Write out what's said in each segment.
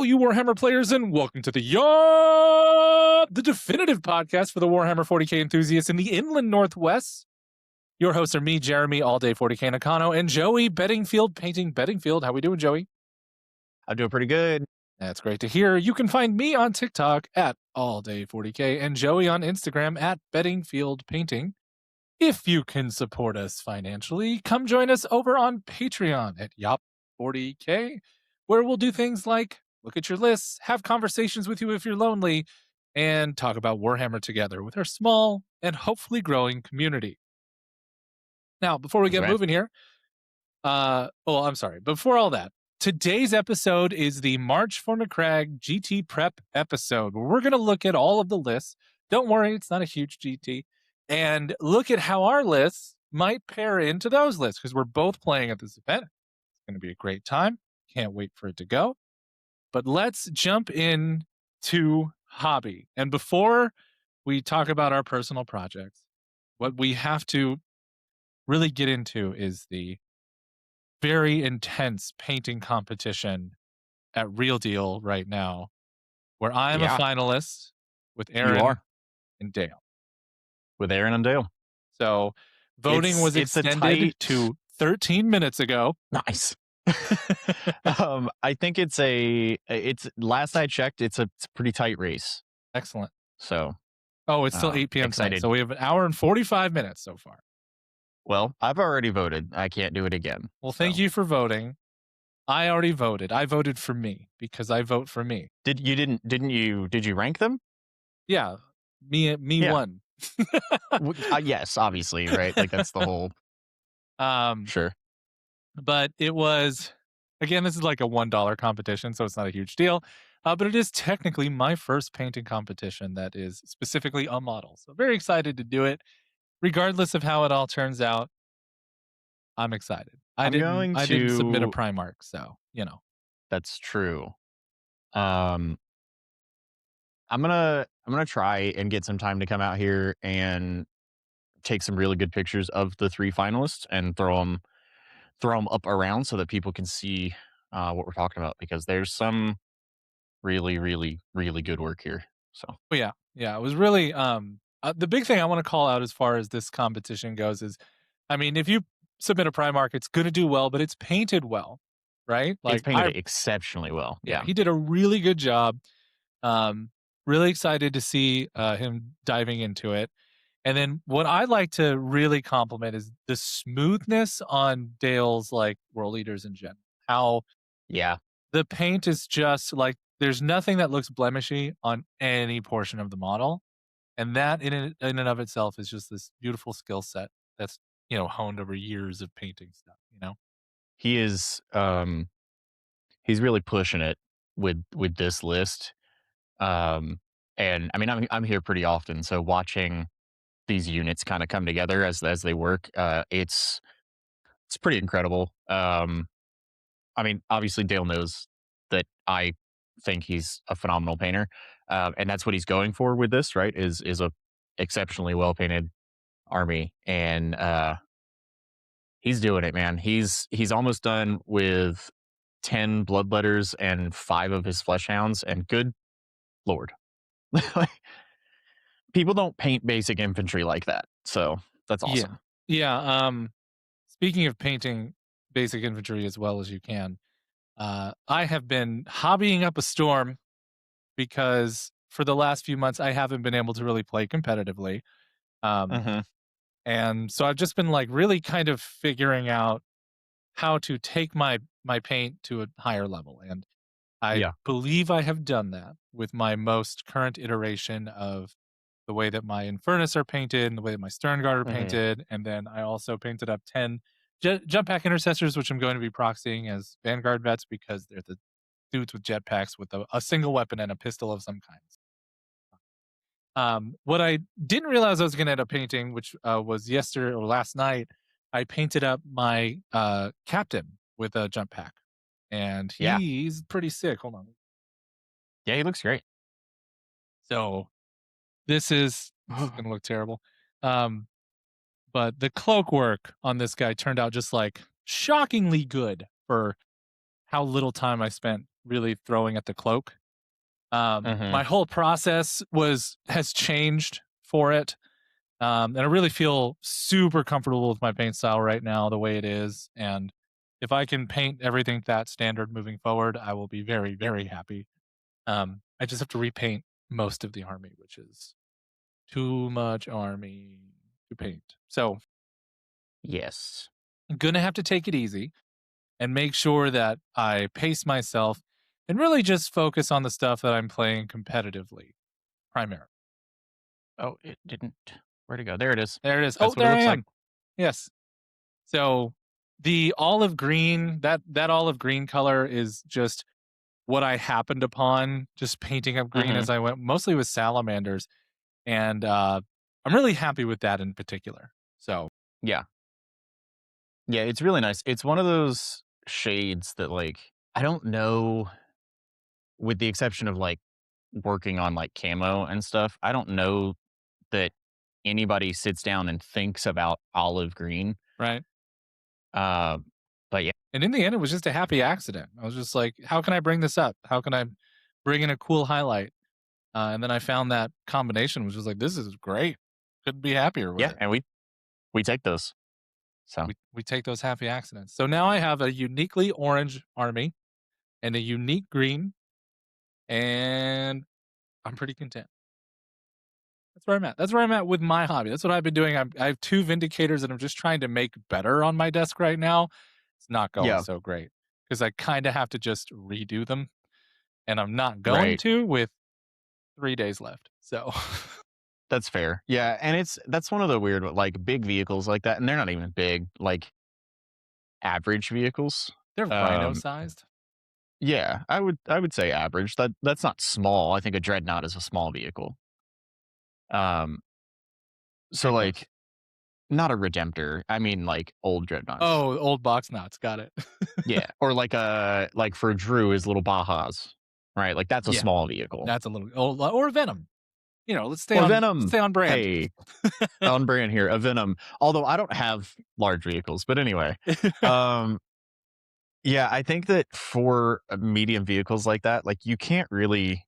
you Warhammer players, and welcome to the definitive podcast for the Warhammer 40k enthusiasts in the Inland Northwest. Your hosts are me, Jeremy, All Day 40k Nakano, and Joey Bedingfield, Painting Bedingfield. How we doing, Joey? I'm doing pretty good. That's great to hear. You can find me on TikTok at All Day 40k and Joey on Instagram at Bedingfield Painting. If you can support us financially, come join us over on Patreon at Yop40k, where we'll do things like look at your lists, have conversations with you if you're lonely, and talk about Warhammer together with our small and hopefully growing community. Now, before we get moving here, before all that, today's episode is the March for Macragge GT Prep episode, where we're going to look at all of the lists. Don't worry, it's not a huge GT. And look at how our lists might pair into those lists, because we're both playing at this event. It's going to be a great time. Can't wait for it to go. But let's jump in to hobby. And before we talk about our personal projects, what we have to really get into is the very intense painting competition at Real Deal right now, where I'm a finalist with Aaron and Dale. With Aaron and Dale. So voting was extended to 13 minutes ago. Nice. I think it's last I checked, it's a pretty tight race. Excellent. So. It's still 8 p.m. tonight, so we have an hour and 45 minutes so far. Well, I've already voted. I can't do it again. Well, thank you for voting. I already voted. I voted for me because I vote for me. Did you rank them? Yeah. Me won. Yes, obviously, right? Like that's the whole sure. But it was, again, this is like a $1 competition, so it's not a huge deal. But it is technically my first painting competition that is specifically a model. So very excited to do it. Regardless of how it all turns out, I'm excited. I didn't submit a Primark, so That's true. I'm gonna try and get some time to come out here and take some really good pictures of the three finalists and throw them up around so that people can see what we're talking about, because there's some really, really, really good work here. So yeah, it was really the big thing I want to call out as far as this competition goes is, I mean, if you submit a Primark, it's going to do well, but it's painted well, right? Like, it's painted exceptionally well. Yeah, he did a really good job. Really excited to see him diving into it. And then what I like to really compliment is the smoothness on Dale's like World Leaders in general. How the paint is just like, there's nothing that looks blemishy on any portion of the model. And that in and of itself is just this beautiful skill set that's, honed over years of painting stuff, He is, he's really pushing it with this list. And I mean, I'm here pretty often, so watching these units kind of come together as they work, it's pretty incredible. I mean, obviously Dale knows that I think he's a phenomenal painter, and that's what he's going for with this, right? Is a exceptionally well painted army, and he's doing it, man. He's almost done with 10 bloodletters and 5 of his fleshhounds, and good Lord. People don't paint basic infantry like that, so that's awesome. Yeah. Speaking of painting basic infantry as well as you can, I have been hobbying up a storm because for the last few months I haven't been able to really play competitively, and so I've just been like really kind of figuring out how to take my paint to a higher level, and I believe I have done that with my most current iteration of the way that my Infernus are painted and the way that my Sternguard are painted. And then I also painted up 10 jump pack intercessors, which I'm going to be proxying as Vanguard vets because they're the dudes with jetpacks with a single weapon and a pistol of some kind. What I didn't realize I was going to end up painting, which was yesterday or last night, I painted up my captain with a jump pack. And he's pretty sick. Hold on. Yeah, he looks great. So this is going to look terrible. But the cloak work on this guy turned out just like shockingly good for how little time I spent really throwing at the cloak. Mhm. My whole process has changed for it. And I really feel super comfortable with my paint style right now, the way it is. And if I can paint everything that standard moving forward, I will be very, very happy. I just have to repaint most of the army, which is too much army to paint. So Yes. I'm gonna have to take it easy and make sure that I pace myself and really just focus on the stuff that I'm playing competitively, primarily. Oh, it didn't. Where'd it go? There it is. There it is. Oh, That's what it there I looks like. am. Yes. So the olive green, that olive green color is just what I happened upon, just painting up green Mhm. as I went, mostly with salamanders. And I'm really happy with that in particular. So Yeah. Yeah, it's really nice. It's one of those shades that, like, I don't know, with the exception of, like, working on, like, camo and stuff, I don't know that anybody sits down and thinks about olive green. right. Uh, but yeah. And in the end, it was just a happy accident. I was just like, how can I bring this up? How can I bring in a cool highlight? And then I found that combination, which was like, this is great. Couldn't be happier with Yeah, it. and we take those. So, We take those happy accidents. So now I have a uniquely orange army and a unique green, and I'm pretty content. That's where I'm at. That's where I'm at with my hobby. That's what I've been doing. I have two Vindicators that I'm just trying to make better on my desk right now. It's not going yeah, so great because I kind of have to just redo them, and I'm not going right. to with 3 days left. So That's fair. Yeah, and that's one of the weird, like, big vehicles like that, and they're not even big, like, average vehicles. they're rhino Um, sized. yeah, I would say average. That's not small. I think a dreadnought is a small vehicle. Um, so, Pretty close. like, not a Redemptor. I mean, like, old dreadnoughts. Oh, old box knots. Got it. Yeah, or like like for Drew, his little Bajas, right? Like, that's a Yeah, small vehicle. that's a little or Venom. Or Let's Venom. stay on brand. Hey, on brand here, a Venom. Although I don't have large vehicles, but anyway. Um, yeah, I think that for medium vehicles like that, like, you can't really,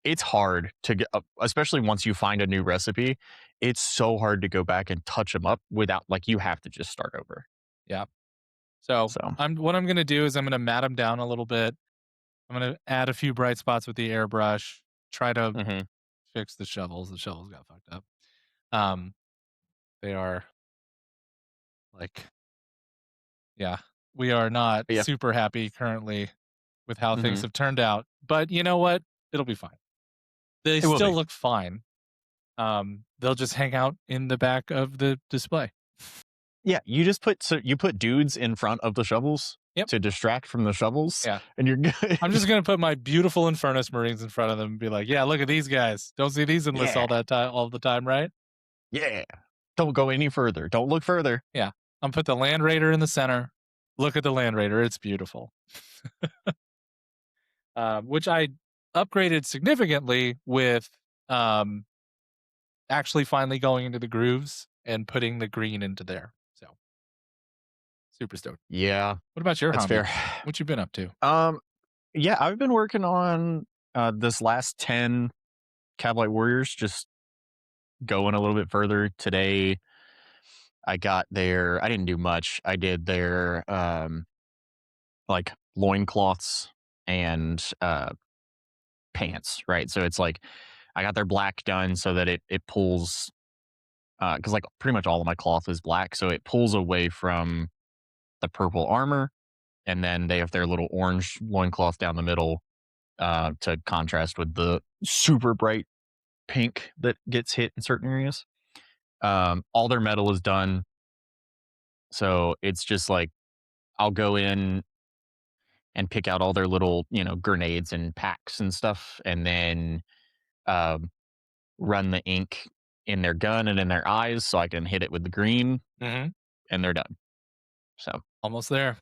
it's hard to get up, especially once you find a new recipe. It's so hard to go back and touch them up without, like, you have to just start over. Yeah. So So, I'm gonna do is I'm gonna mat them down a little bit. I'm gonna add a few bright spots with the airbrush. Try to mhm. fix the shovels. The shovels got fucked up. Um, they are like, yeah, we are not But yeah, super happy currently with how things mhm. have turned out. But you know what? It'll be fine. They It will still be. look fine. They'll just hang out in the back of the display. Yeah, you put dudes in front of the shovels Yep. to distract from the shovels, Yeah. and you're good. I'm just gonna put my beautiful Infernus Marines in front of them and be like, "Yeah, look at these guys. Don't see these enlists Yeah, all the time, right?" yeah. Don't go any further. Don't look further. Yeah. I'm put the Land Raider in the center. Look at the Land Raider. It's beautiful. Which I upgraded significantly with um, actually finally going into the grooves and putting the green into there. So super stoked. Yeah, What about your that's hobby? fair. What you been up to? Um, yeah, I've been working on this last 10 Cowboy Warriors, just going a little bit further. Today, I got their, I didn't do much. I did their like loincloths and pants, right? So it's like I got their black done so that it pulls, because like pretty much all of my cloth is black, so it pulls away from the purple armor, and then they have their little orange loincloth down the middle to contrast with the super bright pink that gets hit in certain areas. All their metal is done, so it's just like I'll go in and pick out all their little, grenades and packs and stuff, and then um, run the ink in their gun and in their eyes so I can hit it with the green, Mm-hmm. and they're done. So Almost there.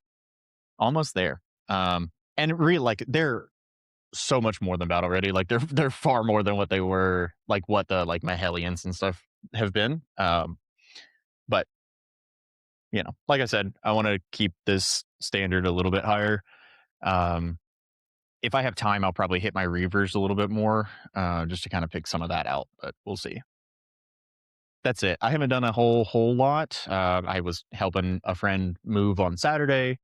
almost there. And really, like, they're so much more than battle ready. Like, they're far more than what they were, like what the like my Hellions and stuff have been. But like I said, I want to keep this standard a little bit higher. Um, if I have time, I'll probably hit my reavers a little bit more, just to kind of pick some of that out, but we'll see. That's it. I haven't done a whole lot. I was helping a friend move on Saturday,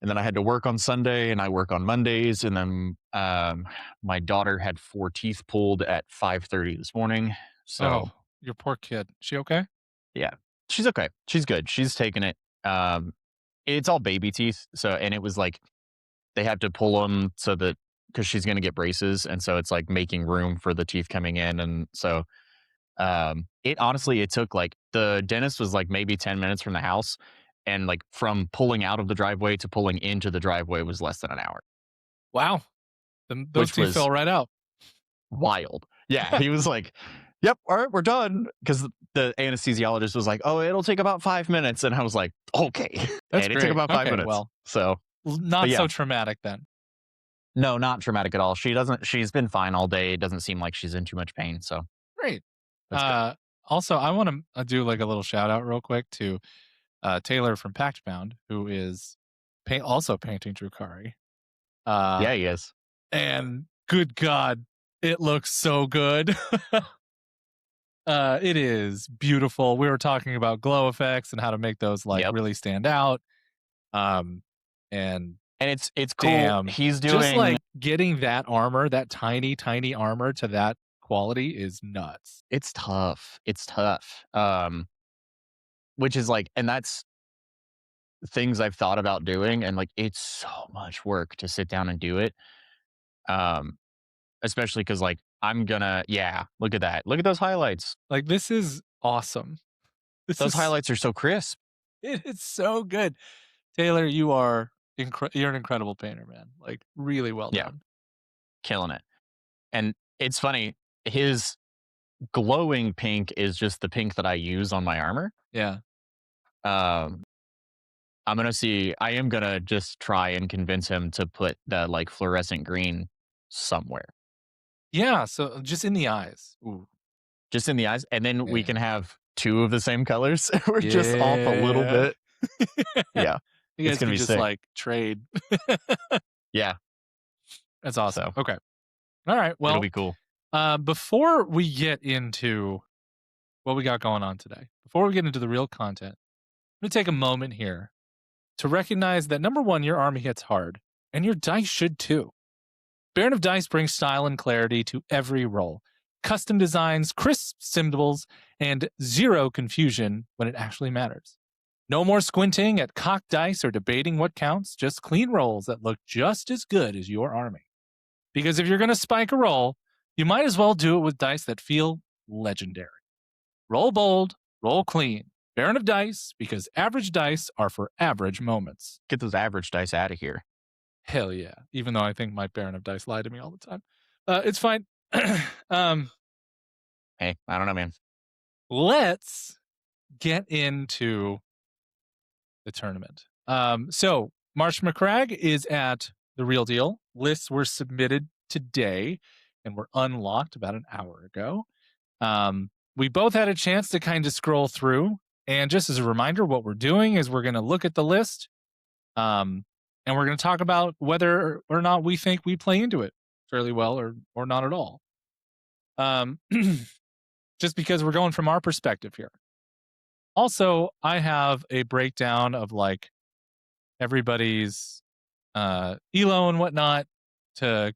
and then I had to work on Sunday, and I work on Mondays, and then my daughter had 4 teeth pulled at 5:30 this morning. So Oh, your poor kid. She okay? yeah, she's okay. She's good. She's taking it. Um, it's all baby teeth, so and it was like they have to pull them so that because she's going to get braces, and so it's like making room for the teeth coming in, and so it honestly, it took like the dentist was like maybe 10 minutes from the house. And like from pulling out of the driveway to pulling into the driveway was less than an hour, Wow. Then those which teeth was fell right out. wild. Yeah. He was like, yep, all right, we're done. Because the anesthesiologist was like, oh, it'll take about 5 minutes. And I was like, okay. That's And it took great. about 5 minutes. Well, So, but not yeah, so traumatic then. no, not traumatic at all. She's been fine all day. It doesn't seem like she's in too much pain. So Great. that's good. Also, I want to do like a little shout out real quick to Taylor from Pactbound, who is also painting Drukari. Yeah, he is. And good God, it looks so good. It is beautiful. We were talking about glow effects and how to make those like Yep. really stand out. And And it's cool. damn, He's just doing like getting that armor, that tiny armor to that quality is nuts. it's tough. It's tough. Which is like, and that's things I've thought about doing, and like it's so much work to sit down and do it. Um, Especially because like I'm gonna, yeah, look at that. Look at those highlights. Like this is awesome. This Those is highlights are so crisp. it is so good. Taylor, you're an incredible painter, man. Like really well Yeah, done. killing it. And it's funny, his glowing pink is just the pink that I use on my armor. Yeah. Um, I am gonna just try and convince him to put the like fluorescent green somewhere. Yeah, so just in the eyes. Ooh. Just in the eyes, and then we Yeah. can have 2 of the same colors. We're just off a little Yeah. bit. Yeah, You it's guys gonna can be just sick. like trade. Yeah, That's awesome. so Okay. All right. it'll Well, be cool. before we get into what we got going on today, before we get into the real content, I'm going to take a moment here to recognize that number one, your army hits hard, and your dice should too. Baron of Dice brings style and clarity to every roll. Custom designs, crisp symbols, and zero confusion when it actually matters. No more squinting at cocked dice or debating what counts, just clean rolls that look just as good as your army. Because if you're going to spike a roll, you might as well do it with dice that feel legendary. Roll bold, roll clean. Baron of Dice, because average dice are for average moments. Get those average dice out of here. Hell yeah. Even though I think my Baron of Dice lied to me all the time. It's fine. Hey, I don't know, man. Let's get into the tournament. So March Macragge is at the real deal. Lists were submitted today and were unlocked about an hour ago. We both had a chance to kind of scroll through. And just as a reminder, what we're doing is we're going to look at the list and we're going to talk about whether or not we think we play into it fairly well or not at all. Just because we're going from our perspective here. Also, I have a breakdown of like everybody's elo and whatnot to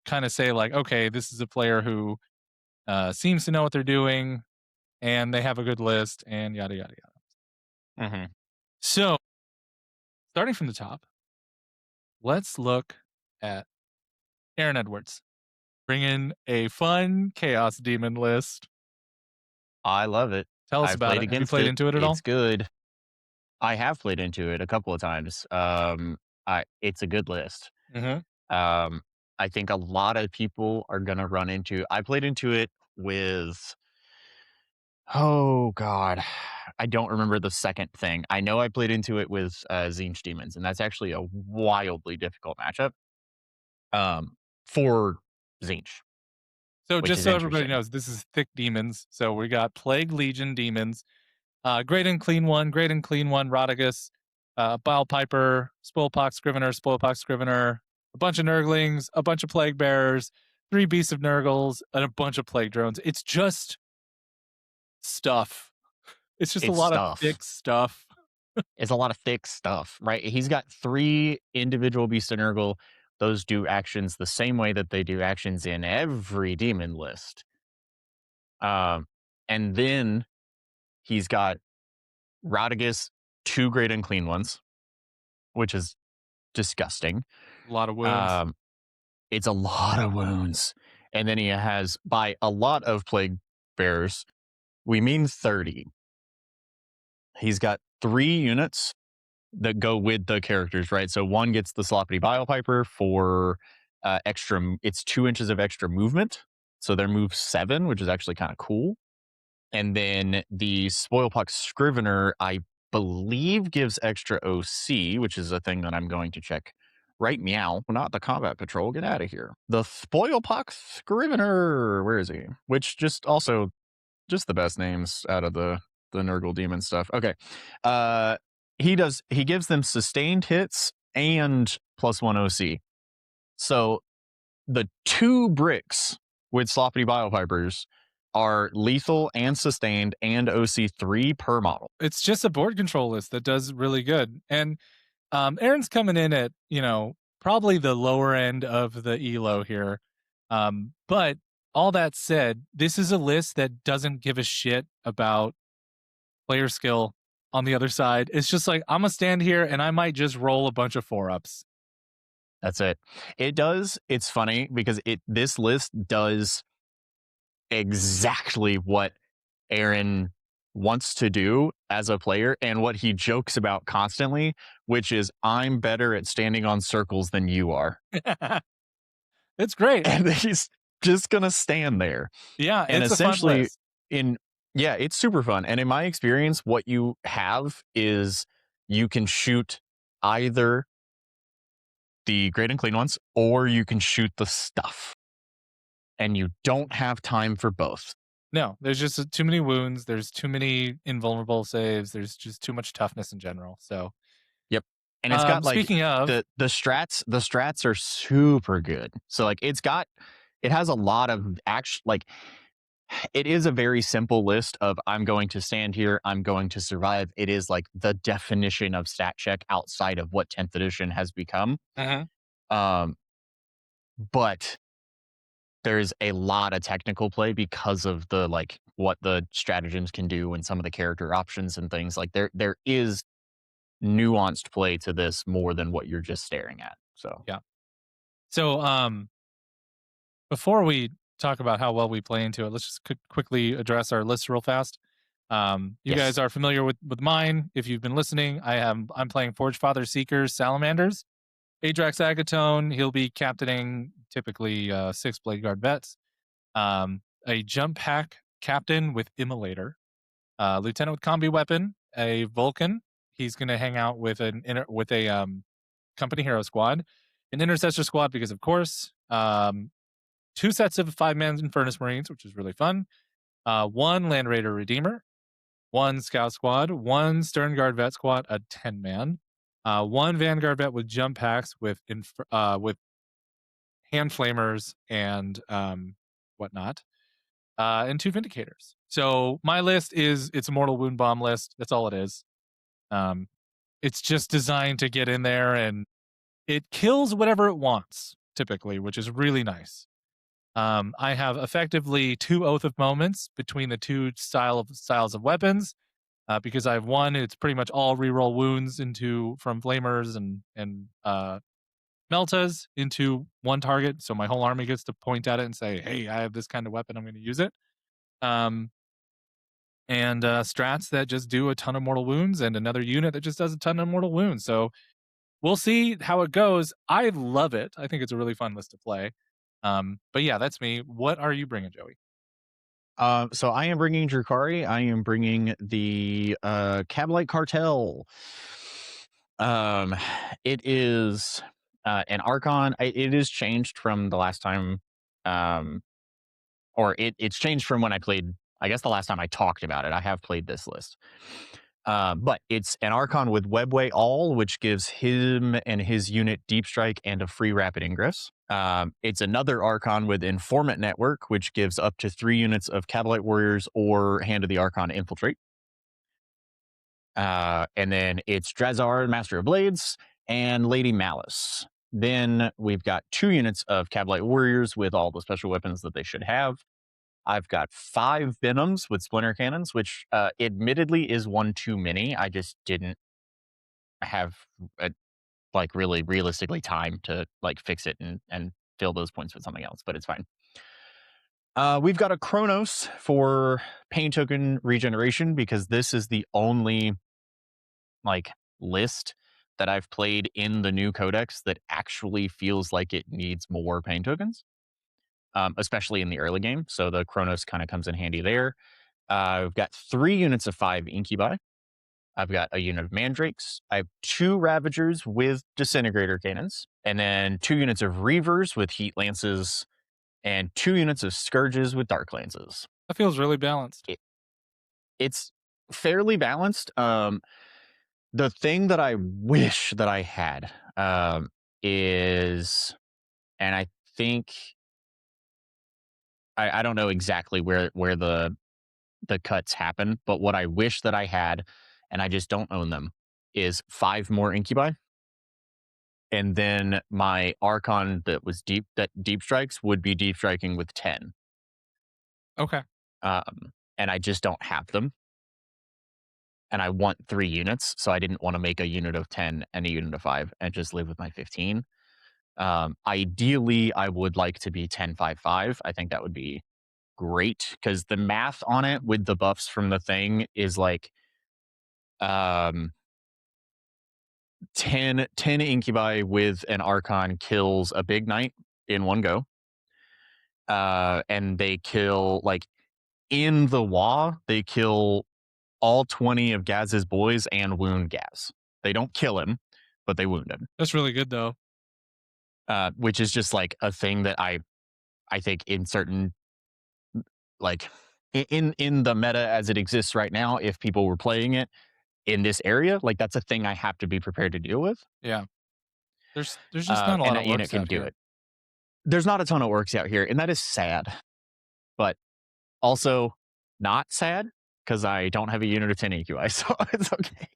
kind of say like, okay, this is a player who seems to know what they're doing and they have a good list and yada, yada, yada. Mm-hmm. So starting from the top, let's look at Aaron Edwards. Bring in a fun Chaos Demon list. I love it. Tell us I've about played it. Have you against played it. into it at all? It's good. I have played into it a couple of times. It's a good list. Mm-hmm. I think a lot of people are gonna run into. I played into it with. Oh God, I don't remember the second thing. I know I played into it with Zinch Demons, and that's actually a wildly difficult matchup. For Zinch, So which just is so everybody interesting. knows, this is thick demons. So we got Plague Legion demons, Great and Clean One, Rodigus, Bile Piper, Spoilpox Scrivener, a bunch of Nurglings, a bunch of Plague Bearers, 3 Beasts of Nurgles, and a bunch of Plague Drones. It's just stuff. It's just a It's lot of stuff. thick stuff. It's a lot of thick stuff, right? He's got 3 individual Beast and Nurgle. Those do actions the same way that they do actions in every demon list. Um, and then he's got Rodigus, 2 Great Unclean Ones, which is disgusting. A lot of wounds. Um, it's a lot of wounds. And then he has, by a lot of Plague Bearers, we mean 30. He's got 3 units that go with the characters, right? So one gets the Sloppity Biopiper for it's 2 inches of extra movement. So their move 7, which is actually kind of cool. And then the Spoilpox Scrivener, I believe, gives extra OC, which is a thing that I'm going to check. Right, meow, not the combat patrol. Get out of here. The Spoilpox Scrivener, where is he? Which just also just the best names out of the Nurgle demon stuff. Okay, he gives them sustained hits and +1 OC. So the 2 bricks with Sloppity Biopipers are lethal and sustained and OC3 per model. It's just a board control list that does really good. And Aaron's coming in at, probably the lower end of the elo here. But all that said, this is a list that doesn't give a shit about player skill on the other side. It's just like, I'm going to stand here and I might just roll a bunch of 4-ups. That's it. It's funny because this list does exactly what Aaron wants to do as a player and what he jokes about constantly, which is I'm better at standing on circles than you are. It's great. And he's just going to stand there. Yeah, And it's a fun essentially list. yeah, it's super fun. And in my experience, what you have is you can shoot either the Great and Clean Ones or you can shoot the stuff. And you don't have time for both. No, there's just too many wounds. There's too many invulnerable saves. There's just too much toughness in general. So, Yep. And it's got like speaking of, the strats are super good. So like it has a lot of it is a very simple list of I'm going to stand here, I'm going to survive. It is like the definition of stat check outside of what 10th edition has become. Mhm. Um but there's a lot of technical play because of the like what the stratagems can do and some of the character options and things. Like there is nuanced play to this more than what you're just staring at. So yeah. So, before we talk about how well we play into it, let's just quickly address our list real fast. You guys yes. are familiar with mine. If you've been listening, I'm playing Forge Father Seekers Salamanders. Adrax Agatone, he'll be captaining typically 6 Blade Guard vets. A jump pack captain with Immolator. Lieutenant with combi weapon, a Vulcan. He's going to hang out with a company hero squad, an intercessor squad because of course. 2 sets of 5-man Furnace Marines, which is really fun. 1 Land Raider Redeemer, 1 Scout Squad, 1 Stern Guard Vet Squad, a 10-man, 1 Vanguard Vet with jump packs with hand flamers and whatnot, and 2 Vindicators. So my list it's a mortal wound bomb list. That's all it is. Um, it's just designed to get in there and it kills whatever it wants, typically, which is really nice. I have effectively 2 Oath of Moments between the 2 styles of weapons, because I have 1, it's pretty much all reroll wounds from flamers and meltas into 1 target, so my whole army gets to point at it and say, "Hey, I have this kind of weapon, I'm gonna use it." Um, and strats that just do a ton of mortal wounds and another unit that just does a ton of mortal wounds, so we'll see how it goes. I love it. I think it's a really fun list to play. But yeah, that's me. What are you bringing, Joey? So I am bringing Drukari. I am bringing the Cabalite Cartel. Um, it is an Archon. It is changed from the last time, or it's changed from when I played. I guess the last time I talked about it. I have played this list. But it's an Archon with Webway All, which gives him and his unit Deep Strike and a free Rapid Ingress. It's another Archon with Informant Network, which gives up to 3 units of Catalyte Warriors or Hand of the Archon Infiltrate. And then it's Drazar, Master of Blades, and Lady Malice. Then we've got 2 units of Catalyte Warriors with all the special weapons that they should have. I've got 5 Venoms with Splinter Cannons, which admittedly is one too many. I just didn't have like really realistically time to like fix it and fill those points with something else, but it's fine. We've got a Chronos for pain token regeneration because this is the only like list that I've played in the new codex that actually feels like it needs more pain tokens, especially in the early game. So the Chronos kind of comes in handy there. I've got 3 units of 5 Incubi. I've got a unit of Mandrakes. I have 2 Ravagers with Disintegrator Cannons, and then 2 units of Reavers with Heat Lances, and 2 units of Scourges with Dark Lances. That feels really balanced. It's fairly balanced. The thing that I wish that I had is, and I think I don't know exactly where the cuts happen, but what I wish that I had, and I just don't own them, is 5 more Incubi. And then my Archon that deep strikes would be deep striking with 10. Okay. And I just don't have them. And I want 3 units, so I didn't want to make a unit of 10 and a unit of 5 and just live with my 15. Ideally, I would like to be 10-5-5. I think that would be great because the math on it with the buffs from the thing is like 10 Incubi with an Archon kills a big knight in one go. And they kill, like, in the WA, they kill all 20 of Gaz's boys and wound Gaz. They don't kill him, but they wound him. That's really good, though. Which is just, like, a thing that I think in certain, like, in the meta as it exists right now, if people were playing it in this area, like, that's a thing I have to be prepared to deal with. Yeah. There's just not a And lot of that unit works can out do here. it. There's not a ton of orcs out here, and that is sad. But also not sad because I don't have a unit of 10 EQI, so it's okay.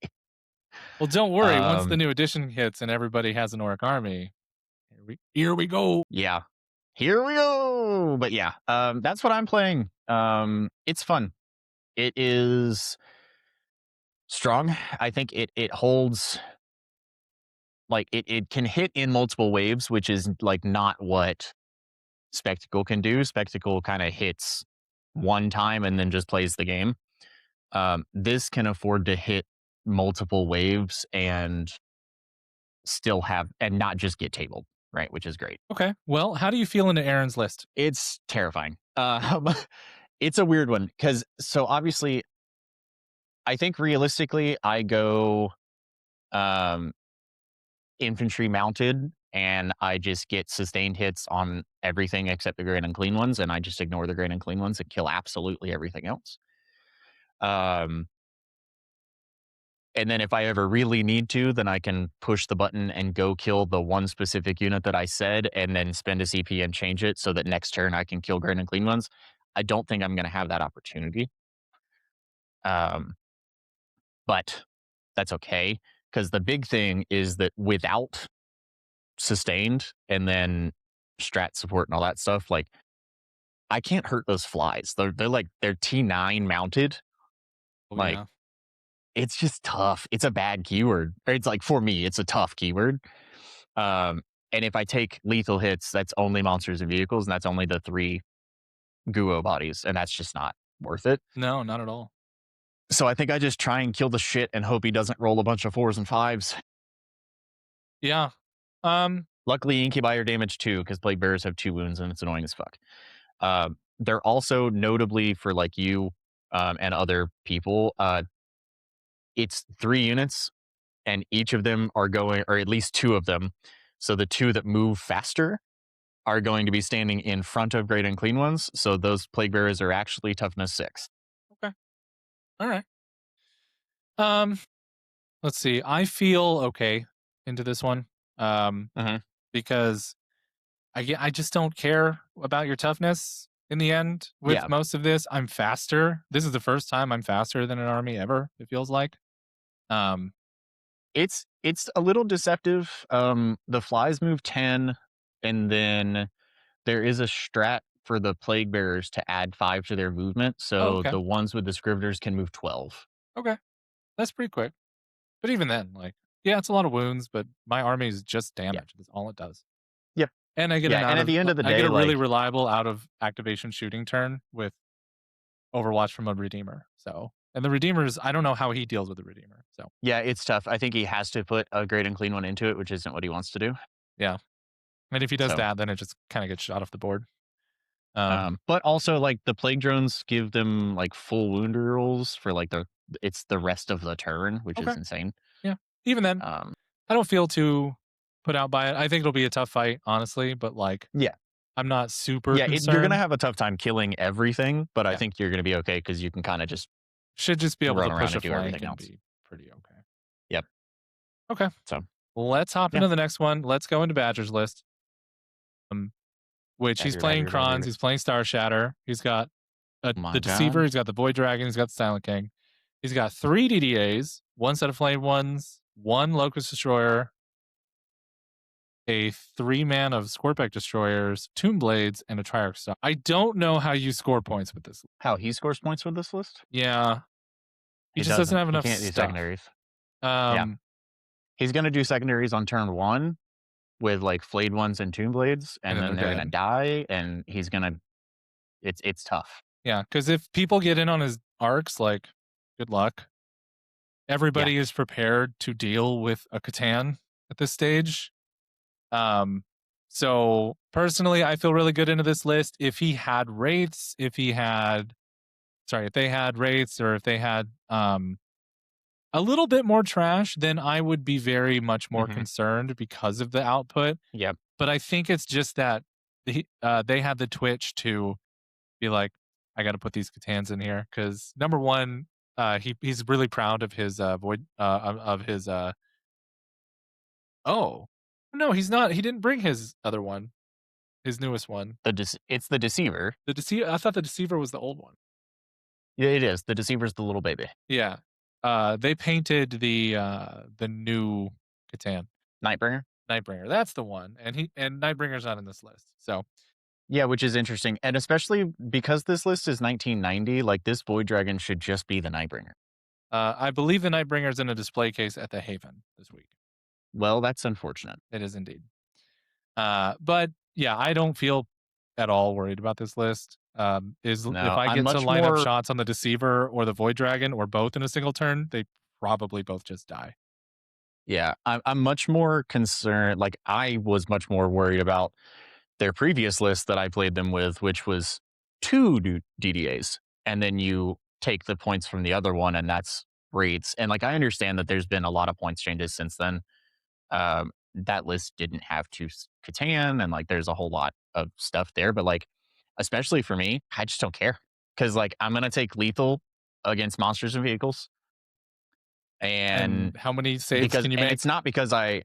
Well, don't worry. Once the new edition hits and everybody has an orc army, here we go. Yeah. Here we go. But yeah, that's what I'm playing. It's fun. It is strong. I think it holds, like, it can hit in multiple waves, which is like not what Spectacle can do. Spectacle kind of hits one time and then just plays the game. This can afford to hit multiple waves and still have, and not just get tabled, right? Which is great. Okay. Well, how do you feel into Aaron's list? It's terrifying. It's a weird one because, so obviously, I think realistically, I go infantry mounted and I just get sustained hits on everything except the Great Unclean ones, and I just ignore the Great Unclean ones and kill absolutely everything else. And then if I ever really need to, then I can push the button and go kill the one specific unit that I said, and then spend a CP and change it so that next turn I can kill Great and Clean ones. I don't think I'm going to have that opportunity. But that's okay, because the big thing is that without sustained and then strat support and all that stuff, like, I can't hurt those flies. They're T9 mounted. Oh, Like, yeah. it's just tough. It's a bad keyword. It's like, for me, it's a tough keyword. And if I take lethal hits, that's only monsters and vehicles, and that's only the 3 Guo bodies, and that's just not worth it. No, not at all. So I think I just try and kill the shit and hope he doesn't roll a bunch of 4s and 5s. Yeah. Luckily, Incubi are damaged too, because Plague Bearers have 2 wounds, and it's annoying as fuck. They're also notably for like you and other people, it's 3 units, and each of them are going, or at least 2 of them. So the 2 that move faster are going to be standing in front of Great and Clean ones. So those Plague Bearers are actually toughness 6. Okay. All right. Um, let's see. I feel okay into this one. Um, Mhm. because I just don't care about your toughness in the end with Yeah. most of this. I'm faster. This is the first time I'm faster than an army ever, it feels like. Um, It's a little deceptive. The flies move 10, and then there is a strat for the plague bearers to add 5 to their movement, oh, so okay. the ones with the scriveners can move 12. Okay. That's pretty quick. But even then, like, yeah, it's a lot of wounds, but my army is just Yeah. damage. That's all it does. Yep. And I get Yeah, and at the end of the I get day, a really like, reliable out of activation shooting turn with Overwatch from a Redeemer. So, and the Redeemers, I don't know how he deals with the Redeemer. So, yeah, it's tough. I think he has to put a great and clean one into it, which isn't what he wants to do. yeah. And if he does So, that, then it just kind of gets shot off the board. Um, but also like the plague drones give them like full wound rolls for like the rest of the turn, which is okay. insane. Yeah. Even then, Um, I don't feel too put out by it. I think it'll be a tough fight, honestly, but like, yeah, I'm not super yeah, you're gonna concerned. have a tough time killing everything, but I Yeah. think you're gonna be okay because you can kind of just Should just be able run to around push a and do flank everything and else. be pretty okay. Yep. Okay. So Let's hop yeah, into the next one. Let's go into Badger's list. Um, which he's Badger, playing Badger, Kronz, Badger. he's playing Star Shatter, he's got Oh my the Deceiver, god, he's got the Void Dragon, he's got the Silent King. He's got 3 DDAs, 1 set of Flame Ones, 1 Locust Destroyer, a 3 man of Scorpec Destroyers, Tomb Blades, and a Triarch Star. I don't know how you score points with this. how he scores points with this list? Yeah, he He just doesn't doesn't. have He enough can't do stuff. secondaries. Yeah, Um, he's gonna do secondaries on turn 1 with like flayed ones and tomb blades, and and then then they're they're gonna dead. die, and he's gonna. It's tough. Yeah, because if people get in on his arcs, like, good luck. Yeah. Everybody is prepared to deal with a Catan at this stage. Um, so personally, I feel really good into this list. If he had wraiths, if they had wraiths, or if they had a little bit more trash, then I would be very much more Hmm. concerned because of the output. Yep. But I think it's just that they had the twitch to be like, I got to put these Catans in here because number one, he's really proud of his void of his oh no, he's not. He didn't bring his other one, his newest one. It's the deceiver. The deceiver. I thought the deceiver was the old one. Yeah, it is. The deceiver's the little baby. Yeah. They painted the new Catan, Nightbringer. Nightbringer. That's the one, and Nightbringer's not in this list. So Yeah, which is interesting, and especially because this list is 1990. Like this Void Dragon should just be the Nightbringer. I believe the Nightbringer's in a display case at the Haven this week. Well, that's unfortunate. It is indeed. But yeah, I don't feel at all worried about this list. Is if No, I I'm get to much line up more. shots on the Deceiver or the Void Dragon or both in a single turn, they probably both just die. Yeah, I'm much more concerned. Like I was much more worried about their previous list that I played them with, which was two DDAs, and then you take the points from the other one, and that's rates. And like I understand that there's been a lot of points changes since then. That list didn't have two Catan, and like there's a whole lot of stuff there. But like, especially for me, I just don't care because like I'm gonna take lethal against monsters and vehicles, and And how many saves because can you and make? it's not because I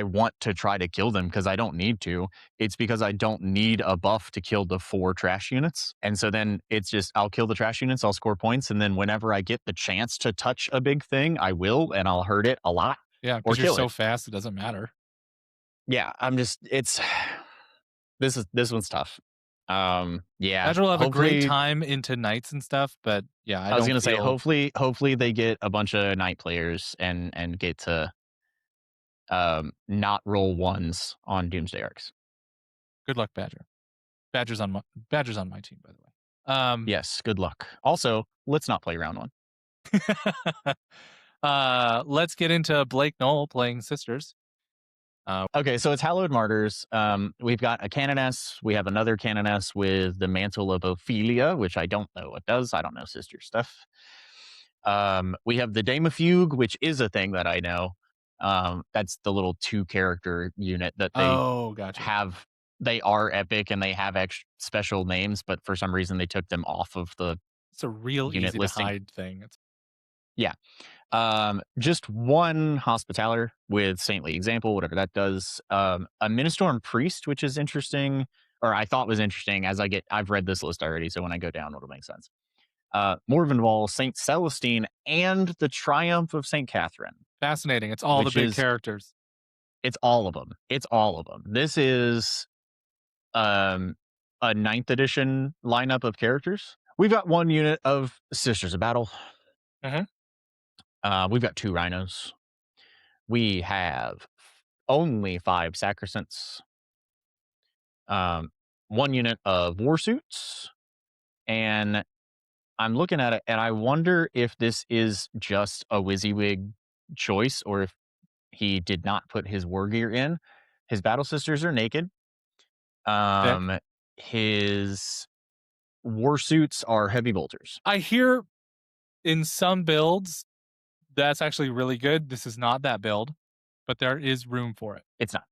want to try to kill them because I don't need to. It's because I don't need a buff to kill the 4 trash units. And so then it's just I'll kill the trash units, I'll score points, and then whenever I get the chance to touch a big thing, I will, and I'll hurt it a lot Yeah, or because you're kill so it. fast, it doesn't matter. Yeah, I'm just it's this one's tough. Yeah, Badger will have a great hopefully time into nights and stuff, but yeah, I I was don't gonna say feel hopefully they get a bunch of night players and get to not roll ones on Doomsday Arcs. good luck, Badger. Badger's on my team, by the way. Yes, good luck. Also, let's not play round one. Let's get into Blake Knoll playing Sisters. Okay, so it's Hallowed Martyrs. We've got a Canoness. We have another Canoness with the Mantle of Ophelia, which I don't know what does. I don't know sister stuff. We have the Dame of Fugue, which is a thing that I know. That's the little 2-character unit that they Oh, gotcha. have. They are epic and they have special names, but for some reason they took them off of the It's a real unit easy to listing. hide thing. Yeah. Just one Hospitaller with Saintly Example, whatever that does. A Ministorm Priest, which is interesting, or I thought was interesting as I've read this list already, so when I go down, it'll make sense. Morvenwall, Saint Celestine, and the Triumph of Saint Catherine, Fascinating. It's all the which big is, characters. it's all of them. It's all of them. This is um, a ninth edition lineup of characters. We've got one unit of Sisters of Battle. Mhm. We've got two Rhinos. We have only five Sacrosants, um, one unit of War Suits, and I'm looking at it and I wonder if this is just a WYSIWYG choice or if he did not put his war gear in. His Battle Sisters are naked. Thick. His War Suits are heavy bolters. I hear in some builds that's actually really good. This is not that build, but there is room for it. It's not.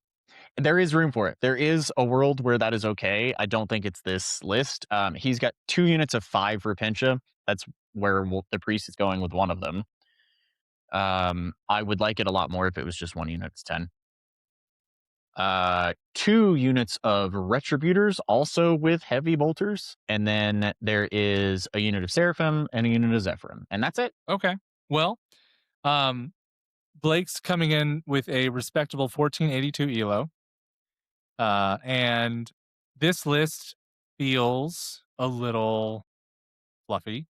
There is room for it. There is a world where that is okay. I don't think it's this list. He's got two units of five Repentia. That's where the priest is going with one of them. I would like it a lot more if it was just one unit. It's 10. Two units of Retributors, also with heavy bolters. And then there is a unit of Seraphim and a unit of Zephyrim. And that's it. Okay. Well, Blake's coming in with a respectable 1482 elo. And this list feels a little fluffy.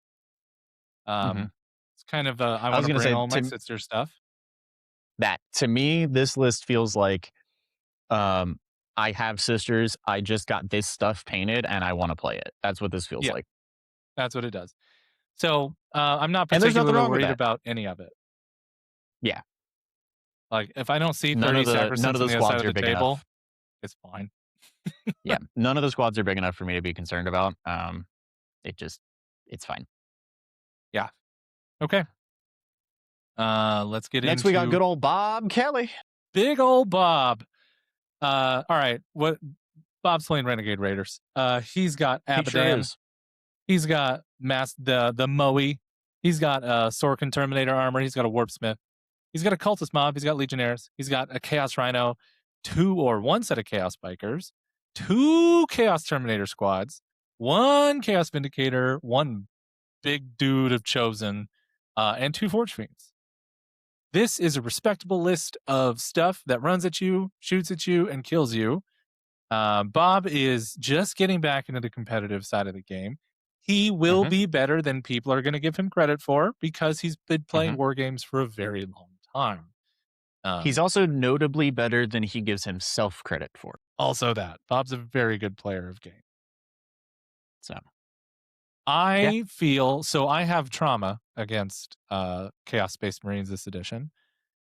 Mhm. It's kind of I I want was to going to bring say all my sister stuff. that to me, this list feels like um, I have sisters. I just got this stuff painted and I want to play it. That's what this feels Yeah, like. that's what it does. So I'm not And there's nothing particularly wrong with worried that. about any of it. Yeah. Like if I don't see None 30 of the Sacrosants on the other side squads of are the big table, enough. it's fine. Yeah. None of the squads are big enough for me to be concerned about. It just it's fine. Yeah. Okay. Let's get Next we got into good old Bob Kelly. big old Bob. All right. What Bob's playing Renegade Raiders. He's got He sure Abaddon. is. He's got the Moe. He's got a Sorkin Terminator armor. He's got a Warpsmith. He's got a Cultist Mob. He's got Legionnaires. He's got a Chaos Rhino, one set of Chaos Bikers, two Chaos Terminator squads, one Chaos Vindicator, one big dude of Chosen, and two Forge Fiends. This is a respectable list of stuff that runs at you, shoots at you, and kills you. Bob is just getting back into the competitive side of the game. He will be better than people are going to give him credit for because he's been playing war games for a very long time. He's also notably better than he gives himself credit for. Also that Bob's a very good player of game. So I feel so. I have trauma against Chaos Space Marines this edition,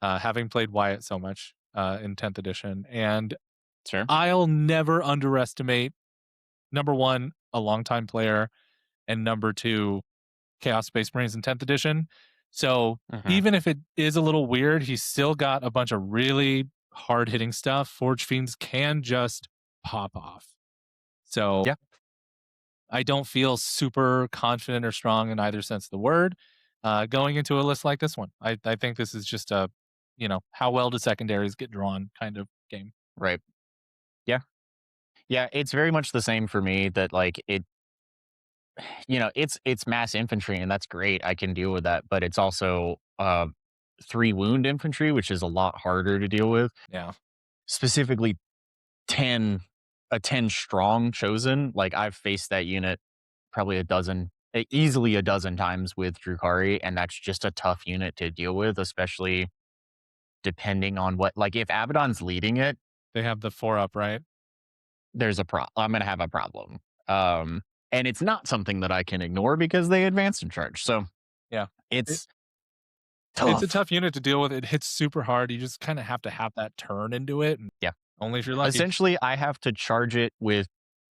having played Wyatt so much in 10th edition, and sure. I'll never underestimate number one, a longtime player, and number two, Chaos Space Marines in 10th edition. So even if it is a little weird, he's still got a bunch of really hard hitting stuff. Forge Fiends can just pop off. So Yeah. I don't feel super confident or strong in either sense of the word going into a list like this one. I think this is just a, how well do secondaries get drawn kind of game. Right. Yeah. Yeah. It's very much the same for me that like it's mass infantry and that's great. I can deal with that, but it's also 3 wound infantry, which is a lot harder to deal with. Yeah. Specifically 10 a 10 strong chosen. Like I've faced that unit probably easily a dozen times with Drukari, and that's just a tough unit to deal with, especially depending on like if Abaddon's leading it, They have the 4-up, right? I'm gonna have a problem. And it's not something that I can ignore because they advanced in charge. So yeah, it's tough. It's a tough. tough unit to deal with. It hits super hard. You just kind of have to have that turn into it. And Yeah. only if you're lucky. Essentially, I have to charge it with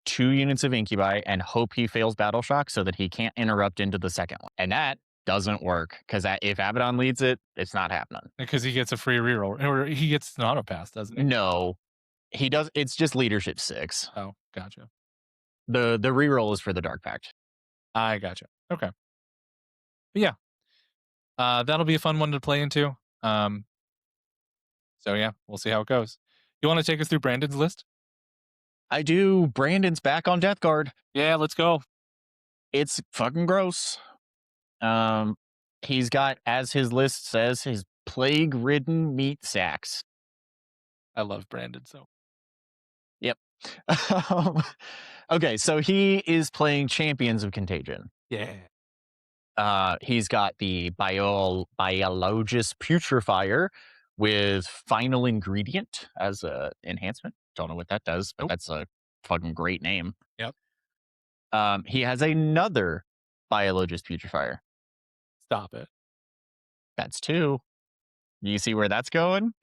2 units of Incubi and hope he fails Battle Shock so that he can't interrupt into the second one. And that doesn't work because if Abaddon leads it, it's not happening. Because he gets a free reroll. Or he gets an auto pass, doesn't he? No, he does. It's just leadership 6. Oh, gotcha. The reroll is for the Dark Pact. I gotcha. Okay. But yeah. That'll be a fun one to play into. So yeah, we'll see how it goes. You want to take us through Brandon's list? I do. Brandon's back on Death Guard. Yeah, let's go. It's fucking gross. Um, he's got, as his list says, his plague-ridden meat sacks. I love Brandon so. Yep. Okay, so he is playing Champions of Contagion. Yeah. He's got the Biologist Putrefier with Final Ingredient as a enhancement. Don't know what that does, but that's a fucking great name. Yep. He has another Biologist Putrefier. Stop it. That's 2. You see where that's going?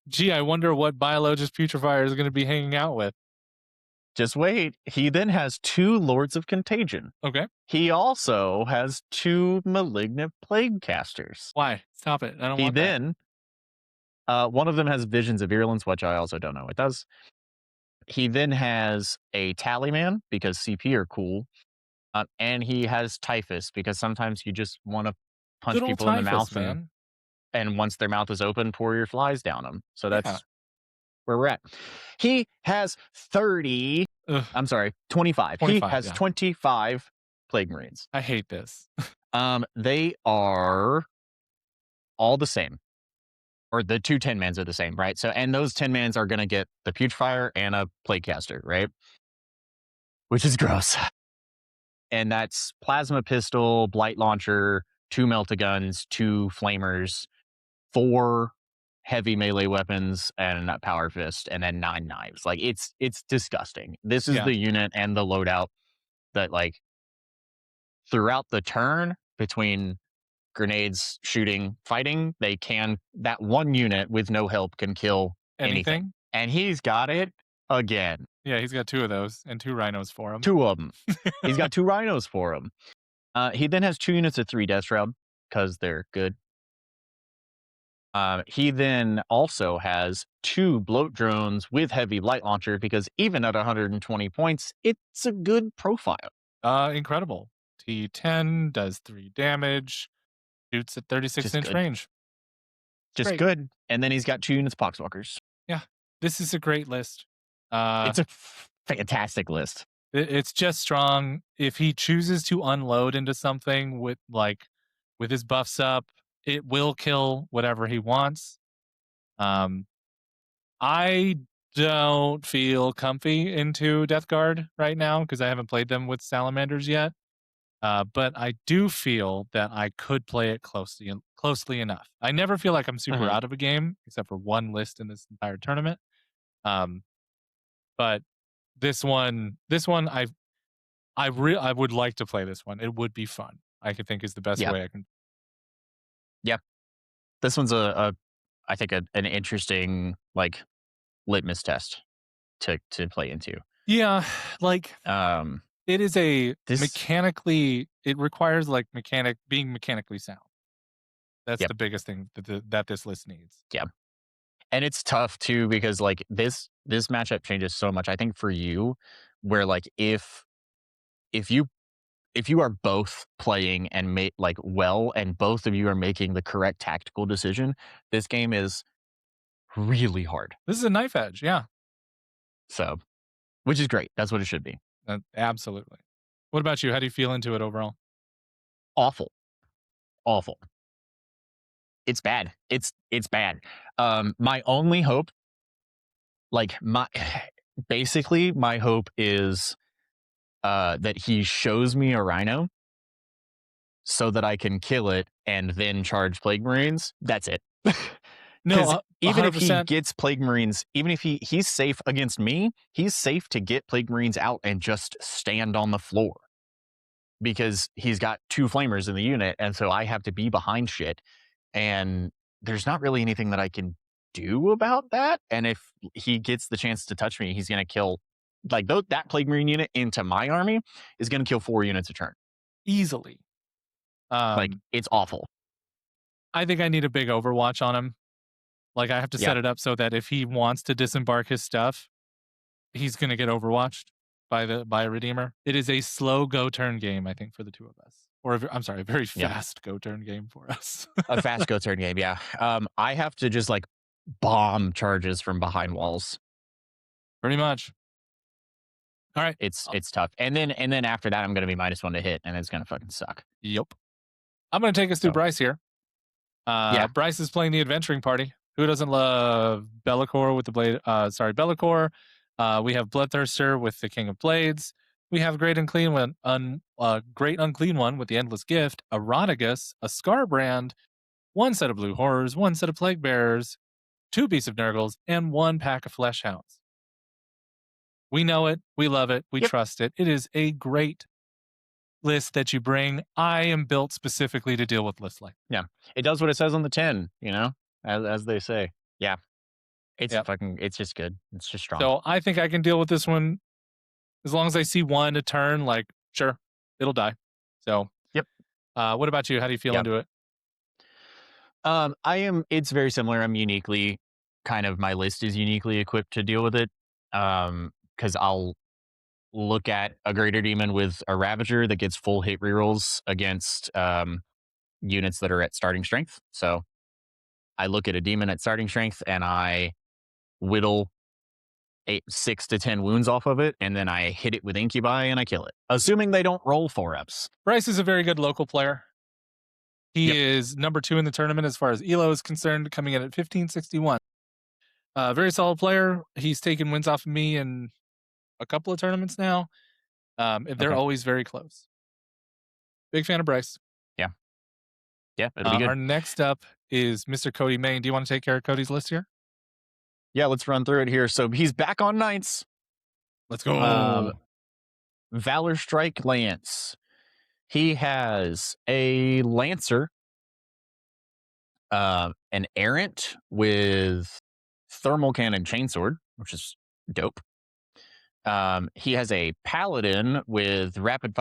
Gee, I wonder what Biologist Putrefier is going to be hanging out with. Just wait. He then has 2 Lords of Contagion. Okay. He also has 2 Malignant Plague Casters. Why? Stop it. I don't He want then, one of them has Visions of Virulence, which I also don't know what it does. He then has a Tallyman, because CP are cool. And he has Typhus, because sometimes you just want to punch Good old people in the typhus, mouth man. and once their mouth is open, pour your flies down them. So Yeah. that's where we're at. He has 30. Ugh. I'm sorry, 25. 25, He has yeah. 25 Plague Marines. I hate this. They are all the same. Or the 2 10-mans are the same, right? So, and those 10-mans are going to get the Putrefier and a Plague Caster, right? Which is gross. And that's Plasma Pistol, Blight Launcher, 2 Melt-A-Guns, 2 Flamers, 4 heavy melee weapons, and a Power Fist, and then 9 knives. Like, it's disgusting. This is Yeah. the unit and the loadout that, like, throughout the turn between grenades, shooting, fighting, that one unit with no help can kill anything. And he's got it again. Yeah, he's got 2 of those and 2 rhinos for him. 2 of them. He's got 2 rhinos for him. He then has 2 units of 3 Death Shroud because they're good. He then also has 2 Bloat Drones with Heavy Light Launcher because even at 120 points, it's a good profile. Incredible. T10 does 3 damage, shoots at 36-inch range. Just Great. good. And then he's got 2 units of Poxwalkers. Yeah, this is a great list. It's a fantastic list. It's just strong. If he chooses to unload into something with his buffs up, it will kill whatever he wants. I don't feel comfy into Death Guard right now because I haven't played them with salamanders yet. But I do feel that I could play it closely enough. I never feel like I'm super out of a game, except for one list in this entire tournament. But this one, I would like to play this one. It would be fun. I could think is the best way I can. Yeah, this one's I think an interesting like litmus test to play into. Yeah, like it is mechanically. It requires like being mechanically sound. That's the biggest thing that this list needs. Yeah. And it's tough too because like this matchup changes so much. I think for you, where like if you are both playing and make like well, and both of you are making the correct tactical decision, this game is really hard. This is a knife edge, yeah. So, which is great. That's what it should be. Absolutely. What about you? How do you feel into it overall? Awful. It's bad. It's bad. My only hope, basically my hope is that he shows me a rhino so that I can kill it and then charge Plague Marines. That's it. No, even if he gets Plague Marines, even if he's safe against me, he's safe to get Plague Marines out and just stand on the floor. Because he's got 2 Flamers in the unit, and so I have to be behind shit. And there's not really anything that I can do about that. And if he gets the chance to touch me, he's going to kill, that Plague Marine unit into my army is going to kill 4 units a turn. Easily. It's awful. I think I need a big Overwatch on him. Like, I have to set it up so that if he wants to disembark his stuff, he's going to get Overwatched by a Redeemer. It is a slow go turn game, I think, for the 2 of us. or I'm sorry, a very Yeah. fast go turn game for us. A fast go turn game, yeah. I have to just like bomb charges from behind walls. Pretty much. All right. It's tough. And then after that, I'm gonna be -1 to hit, and it's gonna fucking suck. Yep. I'm going to take us through So Bryce here. yeah. Bryce is playing the adventuring party. Who doesn't love Be'lakor with the blade? Be'lakor. We have Bloodthirster with the King of Blades. We have Great Unclean One, Great Unclean One with the Endless Gift, a Ronagus, a Scarbrand, one set of Blue Horrors, one set of Plague Bearers, 2 Beasts of Nurgles, and 1 pack of Flesh Hounds. We know it. We love it. We Yep. trust it. It is a great list that you bring. I am built specifically to deal with lists like Yeah. It does what it says on the tin, as they say. Yeah. It's Yep. it's just good. It's just strong. So I think I can deal with this one as long as I see 1 a turn. Like, sure, it'll die. So, Yep. What about you? How do you feel Yep. into it? It's very similar. My list is uniquely equipped to deal with it. Because I'll look at a greater demon with a Ravager that gets full hit rerolls against units that are at starting strength. So I look at a demon at starting strength and I whittle 6 to 10 wounds off of it, and then I hit it with Incubi and I kill it, assuming they don't roll 4-ups. Bryce is a very good local player. He Yep. is number 2 in the tournament as far as Elo is concerned, coming in at 1561. Very solid player. He's taken wins off of me in a couple of tournaments now. They're Okay. always very close. Big fan of Bryce. Yeah. Yeah, it'll be good. Our next up is Mr. Cody Main. Do you want to take care of Cody's list here? Yeah, let's run through it here. So he's back on Knights. Let's go. Valor Strike Lance. He has a Lancer, an Errant with Thermal Cannon Chainsword, which is dope. He has a Paladin with Rapid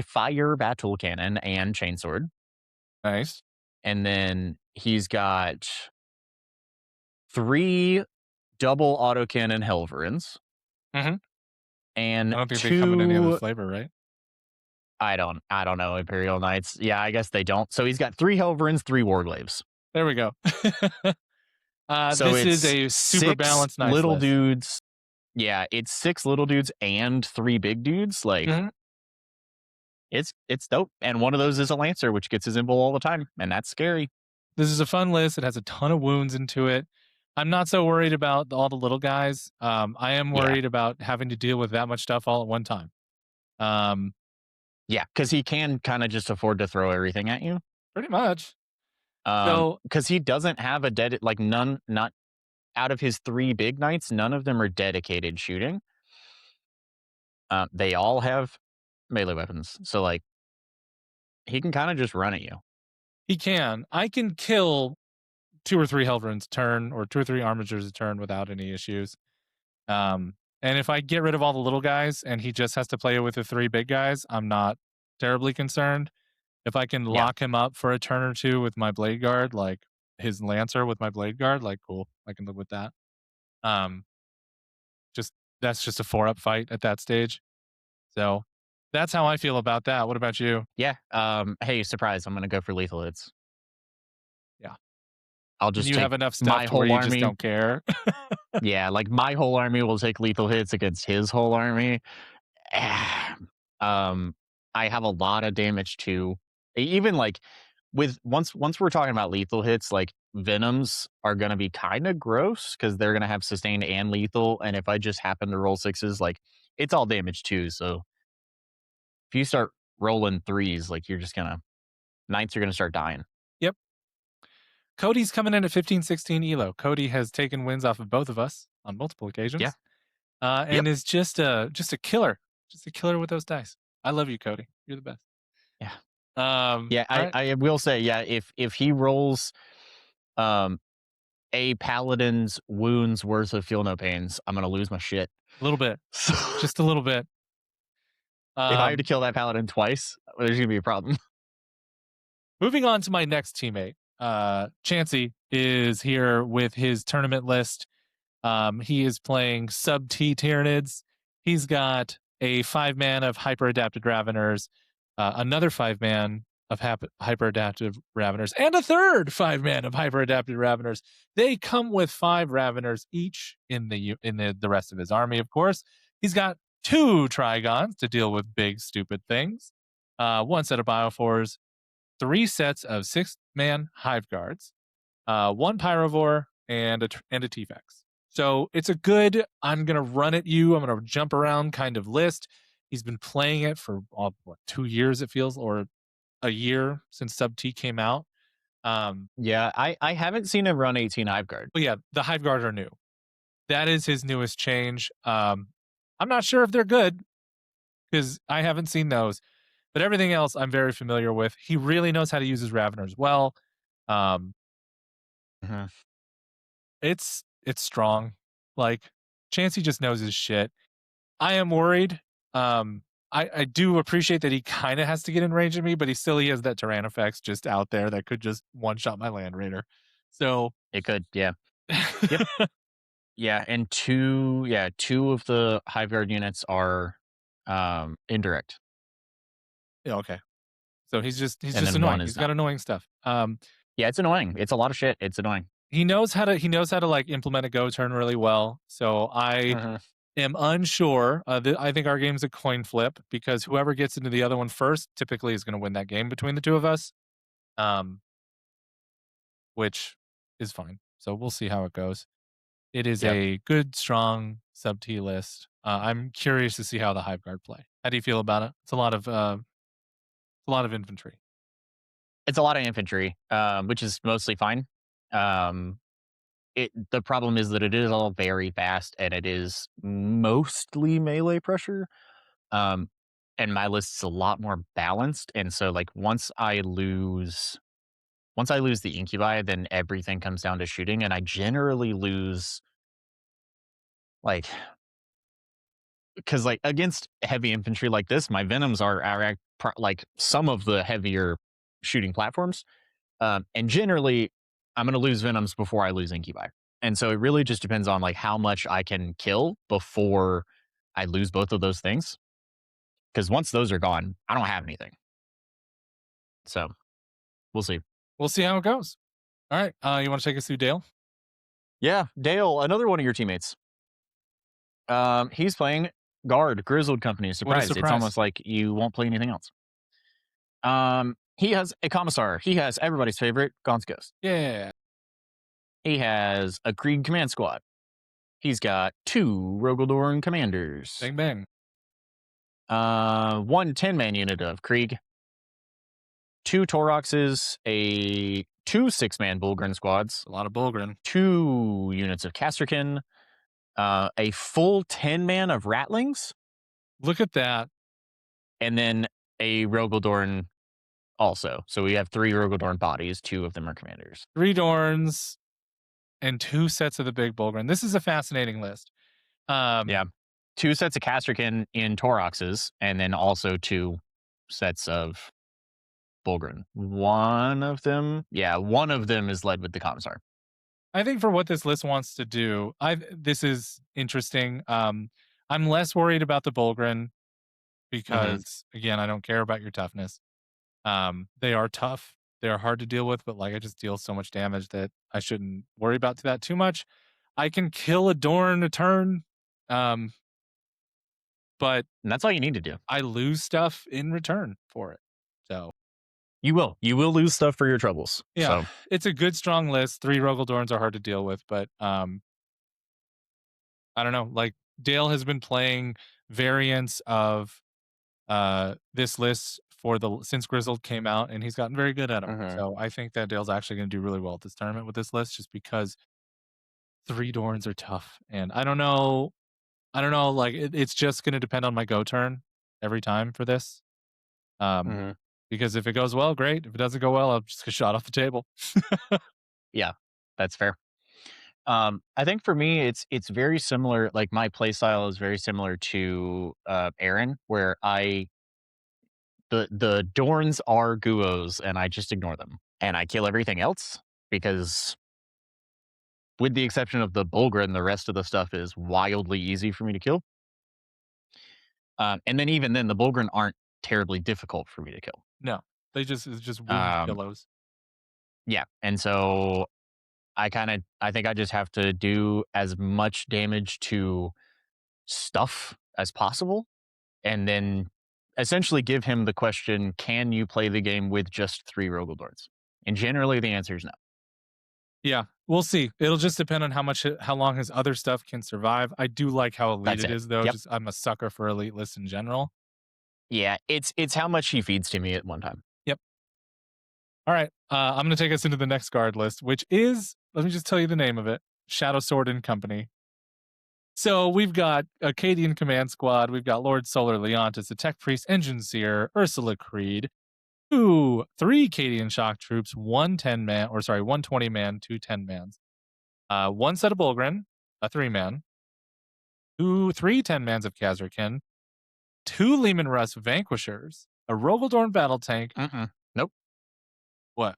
Fire Battle Cannon and Chainsword. Nice. And then he's got 3 double autocannon Helverins. Mm-hmm. And I don't think 2, they come in any other flavor, right? I don't know, Imperial Knights. Yeah, I guess they don't. So he's got 3 Helverins, 3 Warglaves. There we go. So this is a super balanced nice little list. dudes. Yeah, it's 6 little dudes and 3 big dudes. Like, it's dope. And one of those is a Lancer, which gets his invul all the time, and that's scary. This is a fun list. It has a ton of wounds into it. I'm not so worried about all the little guys. I am worried about having to deal with that much stuff all at one time. Yeah, because he can kind of just afford to throw everything at you. Pretty much. Because he doesn't have not out of his 3 big knights, none of them are dedicated shooting. They all have melee weapons. So, like, he can kind of just run at you. He can. I can kill 2 or 3 Helverins a turn or 2 or 3 Armigers a turn without any issues. And if I get rid of all the little guys and he just has to play with the 3 big guys, I'm not terribly concerned. If I can lock him up for a turn or 2 with my Blade Guard, like his Lancer with my Blade Guard, like, cool, I can live with that. That's just a 4-up fight at that stage. So that's how I feel about that. What about you? Yeah. Hey, surprise! I'm gonna go for lethal hits. Yeah. I'll just you take have enough stuff my to where whole you just army. don't care. Yeah, like my whole army will take lethal hits against his whole army. I have a lot of damage too. Even like with once we're talking about lethal hits, like venoms are gonna be kind of gross because they're gonna have sustained and lethal. And if I just happen to roll 6s, like it's all damage too. So if you start rolling 3s, like knights are gonna start dying. Yep. Cody's coming in at 1516 Elo. Cody has taken wins off of both of us on multiple occasions. Yeah. And is just a killer. Just a killer with those dice. I love you, Cody. You're the best. Yeah. Yeah, I will say, yeah, if he rolls a paladin's wounds worth of feel no pains, I'm gonna lose my shit. A little bit. Just a little bit. If I have to kill that paladin twice, there's gonna be a problem. Moving on to my next teammate. Chansey is here with his tournament list. He is playing sub T Tyranids. He's got a 5 man of hyper adapted Raveners, another 5-man of hyper adaptive Raveners, and a third 5-man of hyper adaptive Raveners. They come with 5 Raveners each in the rest of his army. Of course, he's got 2 Trigons to deal with big stupid things, 1 set of Biophors, 3 sets of 6-man Hive Guards, 1 Pyrovore, and a T-Fex. So it's a good, I'm going to run at you, I'm going to jump around kind of list. He's been playing it for, 2 years, it feels, or a year since Sub T came out. Yeah, I haven't seen him run 18 Hive Guard. But yeah, the Hive Guard are new. That is his newest change. I'm not sure if they're good because I haven't seen those, but everything else I'm very familiar with. He really knows how to use his Raveners well. Um, Mhm. it's strong. Like Chansey just knows his shit. I am worried. I do appreciate that he kind of has to get in range of me, but he has that Tyrannofex just out there that could just one shot my Land Raider. So It could, yeah. Yep. Yeah, and two of the Hive Guard units are indirect. Yeah, okay. So he's just And then annoying. one He's is got not. annoying stuff. Yeah, it's annoying. It's a lot of shit. It's annoying. He knows how to like implement a go turn really well. So I Mhm. am unsure. I think our game's a coin flip because whoever gets into the other one first typically is going to win that game between the two of us. Um, which is fine. So we'll see how it goes. It is Yep. a good, strong sub T list. I'm curious to see how the Hive Guard play. How do you feel about it? It's a lot of infantry. It's a lot of infantry, which is mostly fine. Um, the problem is that it is all very fast and it is mostly melee pressure. Um, and my list's a lot more balanced. And so like once I lose the incubi, then everything comes down to shooting. And I generally lose like because like against heavy infantry like this, my venoms are like some of the heavier shooting platforms. And generally, I'm going to lose venoms before I lose incubi. And so it really just depends on like how much I can kill before I lose both of those things. Because once those are gone, I don't have anything. So we'll see. We'll see how it goes. All right. You want to take us through Dale? Yeah, Dale, another one of your teammates. He's playing guard, Grizzled Company. What a Surprise! It's surprise. almost like you won't play anything else. He has a commissar. He has everybody's favorite, Gaunt's Ghost. Yeah. He has a Krieg command squad. He's got 2 Rogaldorn commanders. Bang, bang. 1 10-man unit of Krieg, 2 Toroxes, 2 6-man Bulgren squads, A lot of Bulgren. 2 units of Casterkin, a full 10-man of Ratlings, Look at that. and then a Rogaldorn also. So we have 3 Rogaldorn bodies, 2 of them are commanders. 3 Dorns and 2 sets of the big Bulgren. This is a fascinating list. Yeah. 2 sets of Casterkin in Toroxes, and then also 2 sets of Bulgren. One of them is led with the Commissar. I think for what this list wants to do, this is interesting. I'm less worried about the Bulgren because again, I don't care about your toughness. They are tough. They are hard to deal with, but like I just deal so much damage that I shouldn't worry about that too much. I can kill a Dorn a turn, but And that's all you need to do. I lose stuff in return for it. So You will. You will lose stuff for your troubles. yeah, So, it's a good strong list. 3 Rogaldorns are hard to deal with, but I don't know. Like Dale has been playing variants of this list since Grizzled came out, and he's gotten very good at them. So I think that Dale's actually going to do really well at this tournament with this list, just because 3 Dorns are tough, and I don't know. Like it's just going to depend on my go turn every time for this. Because if it goes well, great. If it doesn't go well, I'll just get shot off the table. yeah, that's fair. I think for me, it's very similar. Like my play style is very similar to Aaron, where the Dorns are Guos, and I just ignore them and I kill everything else because, with the exception of the Bulgren, the rest of the stuff is wildly easy for me to kill. And then even then, the Bulgren aren't terribly difficult for me to kill. No, it's just wound Um, pillows. yeah, and so I think I just have to do as much damage to stuff as possible, and then essentially give him the question, "Can you play the game with just 3 Rogaldorns?" And generally, the answer is no. Yeah, we'll see. It'll just depend on how long his other stuff can survive. I do like how elite That's it it. is, though. Yep. Just I'm a sucker for elite lists in general. Yeah, it's how much he feeds to me at one time. Yep. All right. I'm going to take us into the next guard list, which is, let me just tell you the name of it, Shadow Sword and Company. So we've got Acadian Command Squad. We've got Lord Solar Leontis, a Tech Priest, Engine Seer, Ursula Creed, three Acadian Shock Troops, one 20 man, two 10 mans, one set of Bulgrin, a 3-man, three 10 mans of Kazrakin, two Lehman Russ Vanquishers, a Rogaldorn Battle Tank. Nope. What?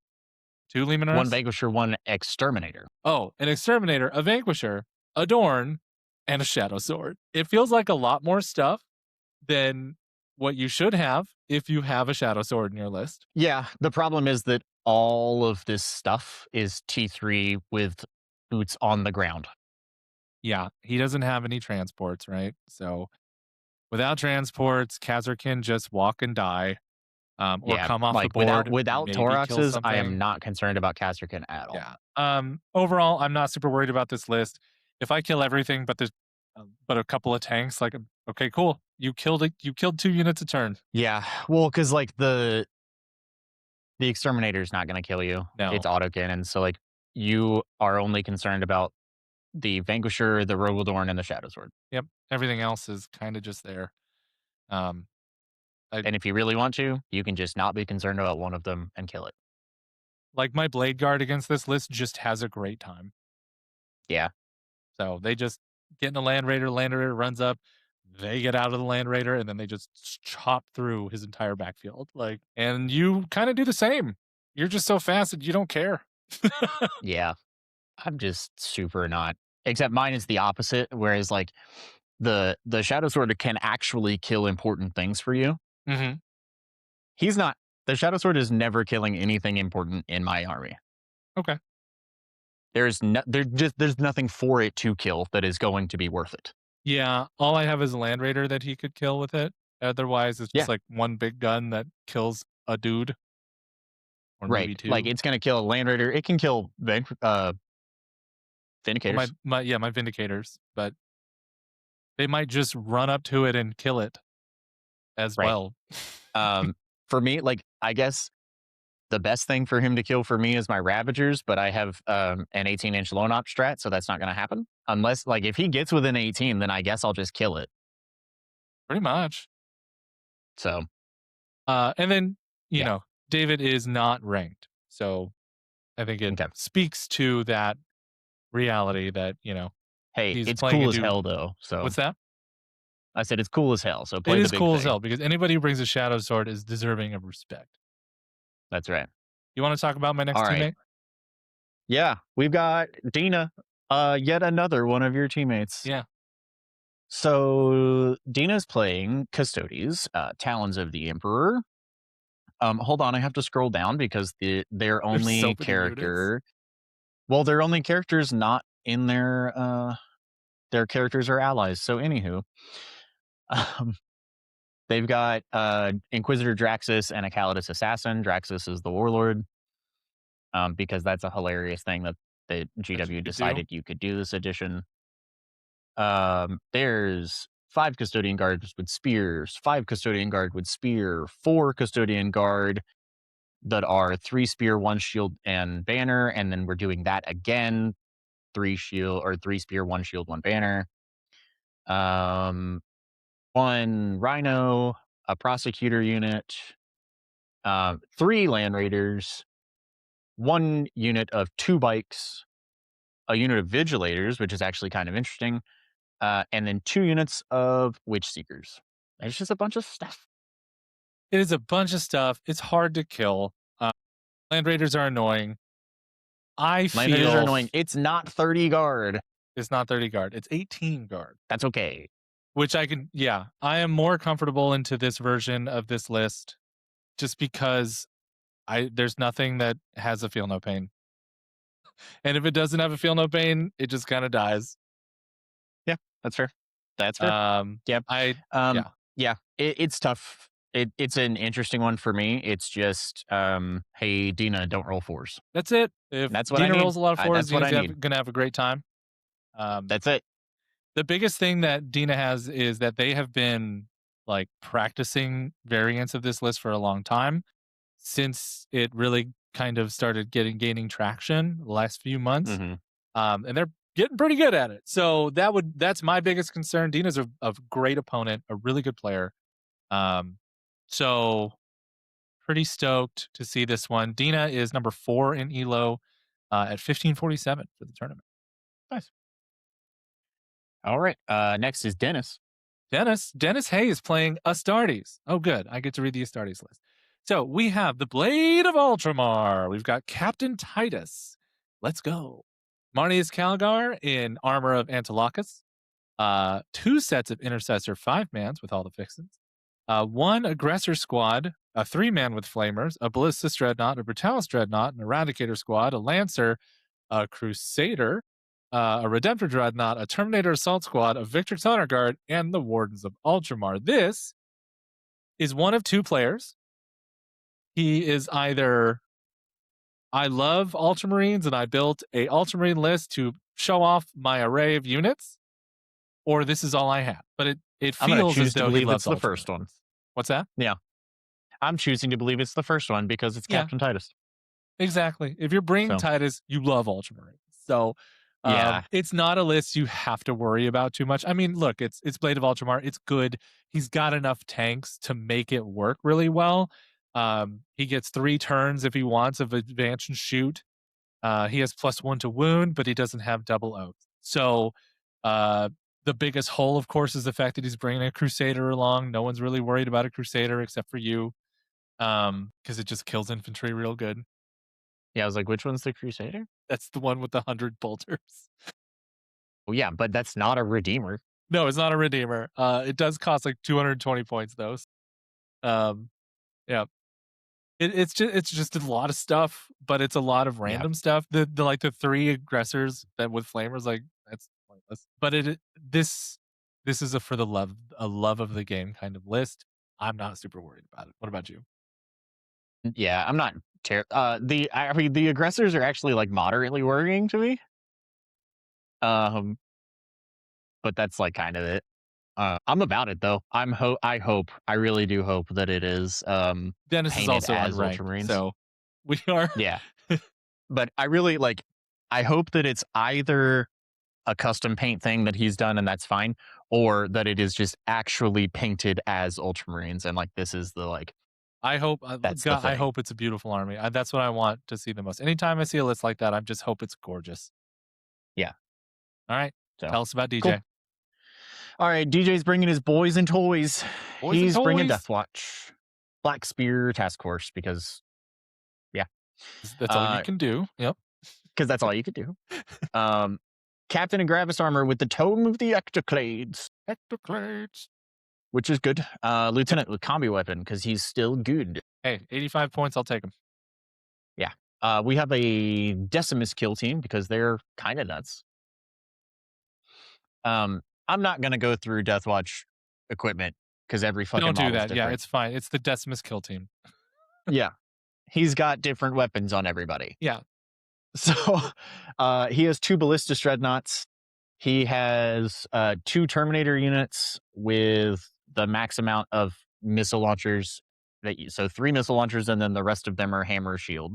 Two Lehman One Russ? Vanquisher, one Exterminator. Oh, an Exterminator, a Vanquisher, a Dorn, and a Shadow Sword. It feels like a lot more stuff than what you should have if you have a Shadow Sword in your list. Yeah, the problem is that all of this stuff is T3 with boots on the ground. Yeah, he doesn't have any transports, right? So without transports, Kazar can just walk and die, or Yeah, come off the like without board, without maybe kill Toroxes, I am something. not concerned about Casterkin at all. Yeah. Overall, I'm not super worried about this list. If I kill everything, but a couple of tanks, like, okay, cool. You killed it. You killed 2 units a turn. Yeah, well, because like the Exterminator is not going to kill you. No. It's autocannon, so like you are only concerned about the Vanquisher, the Rogaldorn, and the Shadow Sword. Yep. Everything else is kind of just there. Um, I And if you really want to, you can just not be concerned about one of them and kill it. like my Blade Guard against this list just has a great time. Yeah, So they just get in the Land Raider runs up, they get out of the Land Raider, and then they just chop through his entire backfield. Like, and you kind of do the same. You're just so fast that you don't care. yeah. I'm just super not. Except mine is the opposite. Whereas like the Shadow Sword can actually kill important things for you. Mm-hmm. He's not. The Shadow Sword is never killing anything important in my army. Okay. There's nothing for it to kill that is going to be worth it. Yeah, all I have is a Land Raider that he could kill with it. Otherwise, it's just Yeah, like one big gun that kills a dude, or right. maybe Like two. it's gonna kill a Land Raider. It can kill Or Vindicators. my Vindicators, but they might just run up to it and kill it as Right. well. For me, like I guess the best thing for him to kill for me is my Ravagers, but I have an 18-inch lone op strat, so that's not going to happen. Unless, like, if he gets within 18, then I guess I'll just kill it. Pretty much. So, And then, yeah. David is not ranked. So I think it Okay. speaks to that reality that, Hey, he's it's playing a cool as dude. hell, though. So, What's that? I said it's cool as hell. So, It play the is big cool as thing. hell because anybody who brings a Shadow Sword is deserving of respect. That's right. You want to talk about my All next right. teammate? Yeah. We've got Dina, yet another one of your teammates. Yeah. So, Dina's playing Custodes, Talons of the Emperor. Hold on, I have to scroll down because their There's so only many units. character. Well, their only characters not in their characters are allies. So anywho, um, they've got Inquisitor Draxus and a Calidus Assassin. Draxus is the warlord, because that's a hilarious thing that the That you GW could do. decided you could do this edition. There's 5 custodian guards with spears, 5 custodian guard with spear, 4 custodian guard that are 3 spear, 1 shield, and banner, and then we're doing that again. 3 shield or 3 spear, 1 shield, 1 banner. 1 rhino, a prosecutor unit, 3 land raiders, 1 unit of 2 bikes, a unit of vigilators, which is actually kind of interesting, and then 2 units of witch seekers. It's just a bunch of stuff. It is a bunch of stuff. It's hard to kill. Land Raiders are annoying. I Land raiders are feel annoying. It's not 30 guard. it's not 30 guard. It's 18 guard. That's okay. which I am more comfortable into this version of this list just because there's nothing that has a feel no pain. And if it doesn't have a feel no pain, it just kind of dies. Yeah, that's fair. That's fair. Yeah. Yeah. Yeah, it's tough. It's an interesting one for me. It's just, hey, Dina, don't roll fours. That's it. If That's what I Dina need. rolls a lot of fours, That's what I Dina's need. gonna have a great time. That's it. The biggest thing that Dina has is that they have been like practicing variants of this list for a long time since it really kind of started gaining traction the last few months. Mhm. And they're getting pretty good at it. So that's my biggest concern. Dina's a great opponent, a really good player. So pretty stoked to see this one. Dina is number 4 in Elo at 1547 for the tournament. Nice. All right. Next is Dennis. Dennis Hayes playing Astartes. Oh, good. I get to read the Astartes list. So we have the Blade of Ultramar. We've got Captain Titus. Let's go. Marnius Calgar in Armor of Antilochus. 2 sets of Intercessor 5-mans with all the fixins. 1 Aggressor squad, a 3-man with Flamers, a Ballistus Dreadnought, a Brutalis Dreadnought, an Eradicator squad, a Lancer, a Crusader, a Redemptor Dreadnought, a Terminator Assault Squad, a Victrix Honor Guard, and the Wardens of Ultramar. This is one of 2 players. He is either I love Ultramarines and I built a Ultramarine list to show off my array of units, or this is all I have. But it feels as though he loves it's the first one. What's that? Yeah. I'm choosing to believe it's the first one because it's Captain Titus. Exactly. If you're bringing Titus, you love Ultramarines. So it's not a list you have to worry about too much. I mean, look, it's Blade of Ultramar. It's good. He's got enough tanks to make it work really well. He gets 3 turns if he wants of advance and shoot. He has +1 to wound, but he doesn't have double oath. So the biggest hole, of course, is the fact that he's bringing a Crusader along. No one's really worried about a Crusader except for you, because it just kills infantry real good. Yeah, I was like, which one's the Crusader? That's the one with the 100 bolters. Well, yeah, but that's not a Redeemer. No, it's not a Redeemer. It does cost like 220 points though. Yeah. It's just a lot of stuff, but it's a lot of random stuff. The like the 3 aggressors that with flamers, like that's pointless. But this is a for the love of the game kind of list. I'm not super worried about it. What about you? Yeah, I'm not the aggressors are actually like moderately worrying to me. But that's like kind of it. I'm about it though. I really do hope that it is Dennis is also as unranked, Ultramarines. so we are. Yeah. But I really I hope that it's either a custom paint thing that he's done and that's fine, or that it is just actually painted as Ultramarines and like this is the I hope I hope it's a beautiful army. That's what I want to see the most. Anytime I see a list like that, I just hope it's gorgeous. Yeah. All right. So, tell us about DJ. Cool. All right, DJ's bringing his boys and toys. He's bringing Deathwatch, Black Spear Task Force because, yeah, that's all you can do. Yep, because that's all you could do. Captain and Gravis armor with the Tome of the Ectoclades. Which is good. Lieutenant with combi weapon because he's still good. Hey, 85 points. I'll take him. Yeah. We have a Decimus kill team because they're kind of nuts. I'm not going to go through Deathwatch equipment because every fucking Don't do that. Different. Yeah, it's fine. It's the Decimus kill team. Yeah. He's got different weapons on everybody. Yeah. So he has 2 Ballistus Dreadnoughts. He has 2 Terminator units with the max amount of missile launchers. So 3 missile launchers, and then the rest of them are hammer shield.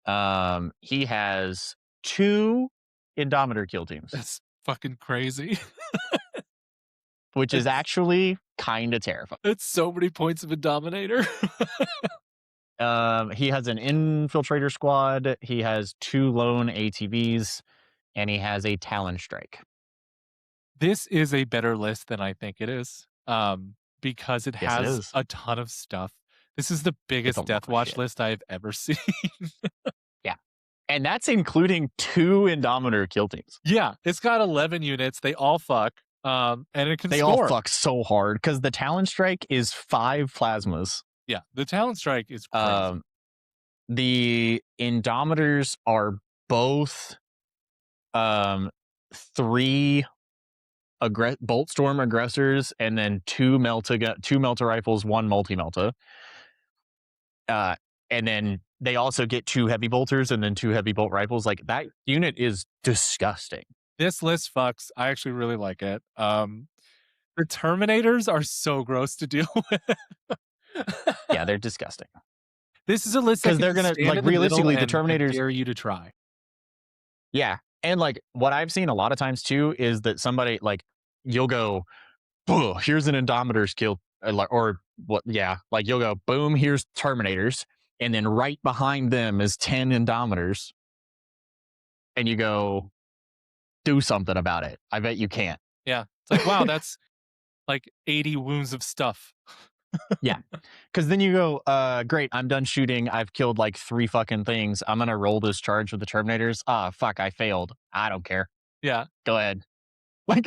He has 2 Indomitor kill teams. That's fucking crazy. Which is actually kind of terrifying. It's so many points of Indominator. He has an Infiltrator squad. He has 2 lone ATVs, and he has a Talon Strike. This is a better list than I think it is, because it has a ton of stuff. This is the biggest Deathwatch list I've ever seen. Yeah. And that's including 2 Indomitor kill teams. Yeah. It's got 11 units. They all fuck. And it can They all score. fuck so hard because the Talon Strike is 5 plasmas. Yeah, the Talon Strike is crazy. The Indomitors are both 3 Bolt Storm aggressors and then 2 Melta rifles, 1 multi Melta. And then they also get 2 heavy bolters and then 2 heavy bolt rifles. Like that unit is disgusting. This list fucks. I actually really like it. The Terminators are so gross to deal with. Yeah, they're disgusting. This is a list that Because can they're just gonna stand like in the middle realistically the and I Terminators. dare you to try. Yeah. And like what I've seen a lot of times too is that somebody like you'll go, "Oh, here's an Indomitor skill," or what? Yeah, like you'll go, boom, here's Terminators, and then right behind them is 10 Indomitors, and you go, do something about it. I bet you can't. Yeah. It's like, wow, that's like 80 wounds of stuff. Yeah, because then you go, great, I'm done shooting. I've killed like 3 fucking things. I'm gonna roll this charge with the Terminators. Ah, fuck, I failed. I don't care. Yeah. Go ahead. Like,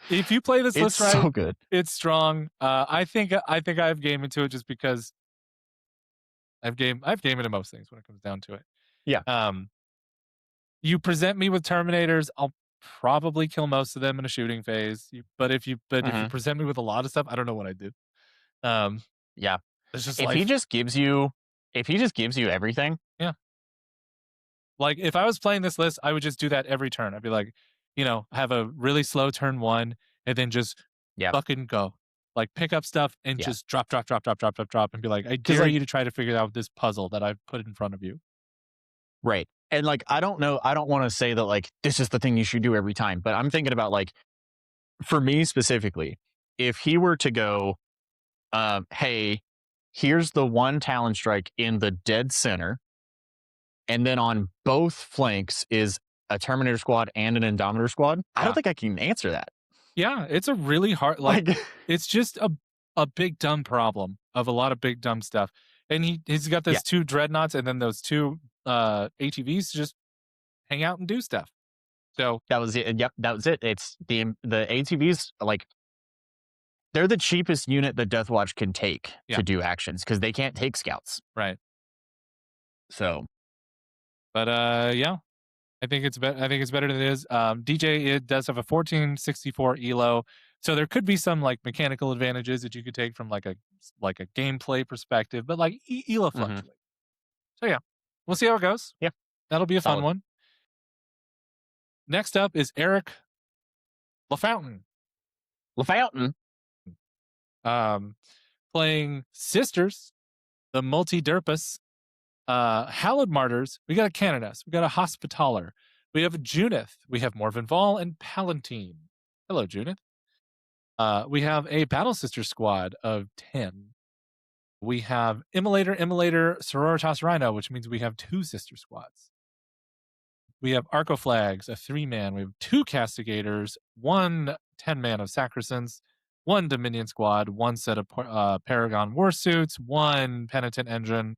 If you play this it's list right, so good. it's strong. I think I've game into it just because I've game into most things when it comes down to it. Yeah. You present me with Terminators, I'll probably kill most of them in a shooting phase. But if you Mhm. present me with a lot of stuff, I don't know what I do. Um, Yeah. it's just If he life. just gives you, if he just gives you everything, Yeah. Like if I was playing this list, I would just do that every turn. I'd be like, have a really slow turn 1 and then just yeah, fucking go. Like pick up stuff and yeah. just drop, drop, drop, drop, drop, drop, drop, and be like, I Because dare like, you to try to figure out this puzzle that I've put in front of you. right. And like, I don't know, I don't want to say that like this is the thing you should do every time, but I'm thinking about like, for me specifically, if he were to go, hey, here's the 1 Talon Strike in the dead center, and then on both flanks is a Terminator squad and an Indomitor squad. I don't Yeah. think I can answer that. Yeah, it's a really hard Like, it's just a big dumb problem of a lot of big dumb stuff. And he's got yeah, those 2 dreadnoughts and then those 2 ATVs to just hang out and do stuff. So that was it. Yep, that was it. It's the ATVs, like, they're the cheapest unit that Deathwatch can take yeah, to do actions because they can't take scouts. right. So, But yeah, I think it's better than it is. DJ, it does have a 1464 elo, so there could be some like mechanical advantages that you could take from like a gameplay perspective, but like elo mhm, fluctuates. So yeah, we'll see how it goes. yeah, That'll be a fun solid. one. Next up is Eric LaFountain, LaFountain. um, playing Sisters, the multi-derpus, Hallowed Martyrs. We got a Canoness, we got a Hospitaller, we have a Junith, we have Morvenval and Palatine. Hello, Junith. We have a Battle Sister squad of 10. We have Immolator, Sororitas Rhino, which means we have 2 sister squads. We have Arco Flags, a 3-man. We have 2 Castigators, 1 10-man of Sacrisans, 1 Dominion squad, 1 set of Paragon Warsuits, 1 Penitent Engine,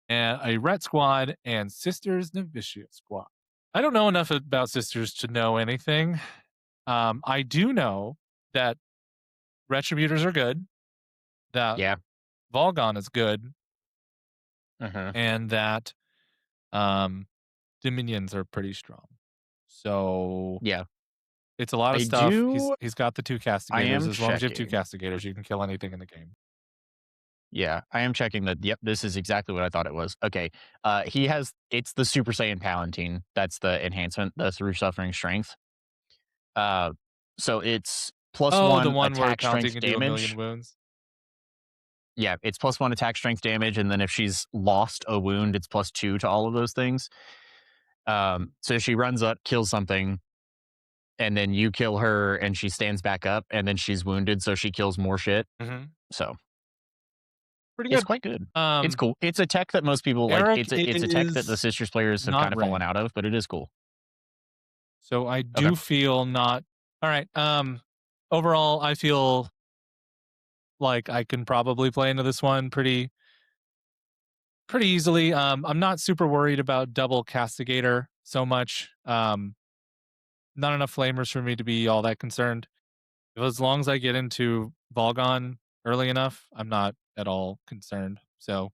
and a Ret squad, and Sisters Novitiate squad. I don't know enough about Sisters to know anything. I do know that Retributors are good, that Yeah. Volgon is good, Mhm. and that Dominions are pretty strong. So Yeah. it's a lot of I stuff. do. He's got the 2 I Castigators. am As long as you have 2 checking. Castigators, you can kill anything in the game. Yeah, I am checking that. Yep, this is exactly what I thought it was. Okay. He has, it's the Super Saiyan Palatine. That's the enhancement, the through suffering strength. Uh, so it's plus Oh, the 1 one where attack Palatine strength can do a million damage. wounds. Yeah, it's plus 1 attack strength damage, and then if she's lost a wound, it's plus 2 to all of those things. So she runs up, kills something, and then you kill her, and she stands back up, and then she's wounded, so she kills more shit. Mhm. So Pretty it's good. quite good. It's cool. It's a tech that most people like. Eric It's a tech that the is Sisters players have not kind of fallen ranked. out of, but it is cool. So I Okay. do feel not all right. Overall, I feel like I can probably play into this one pretty easily. I'm not super worried about double Castigator so much. not enough flamers for me to be all that concerned. As long as I get into Volgon early enough, I'm not at all concerned. So,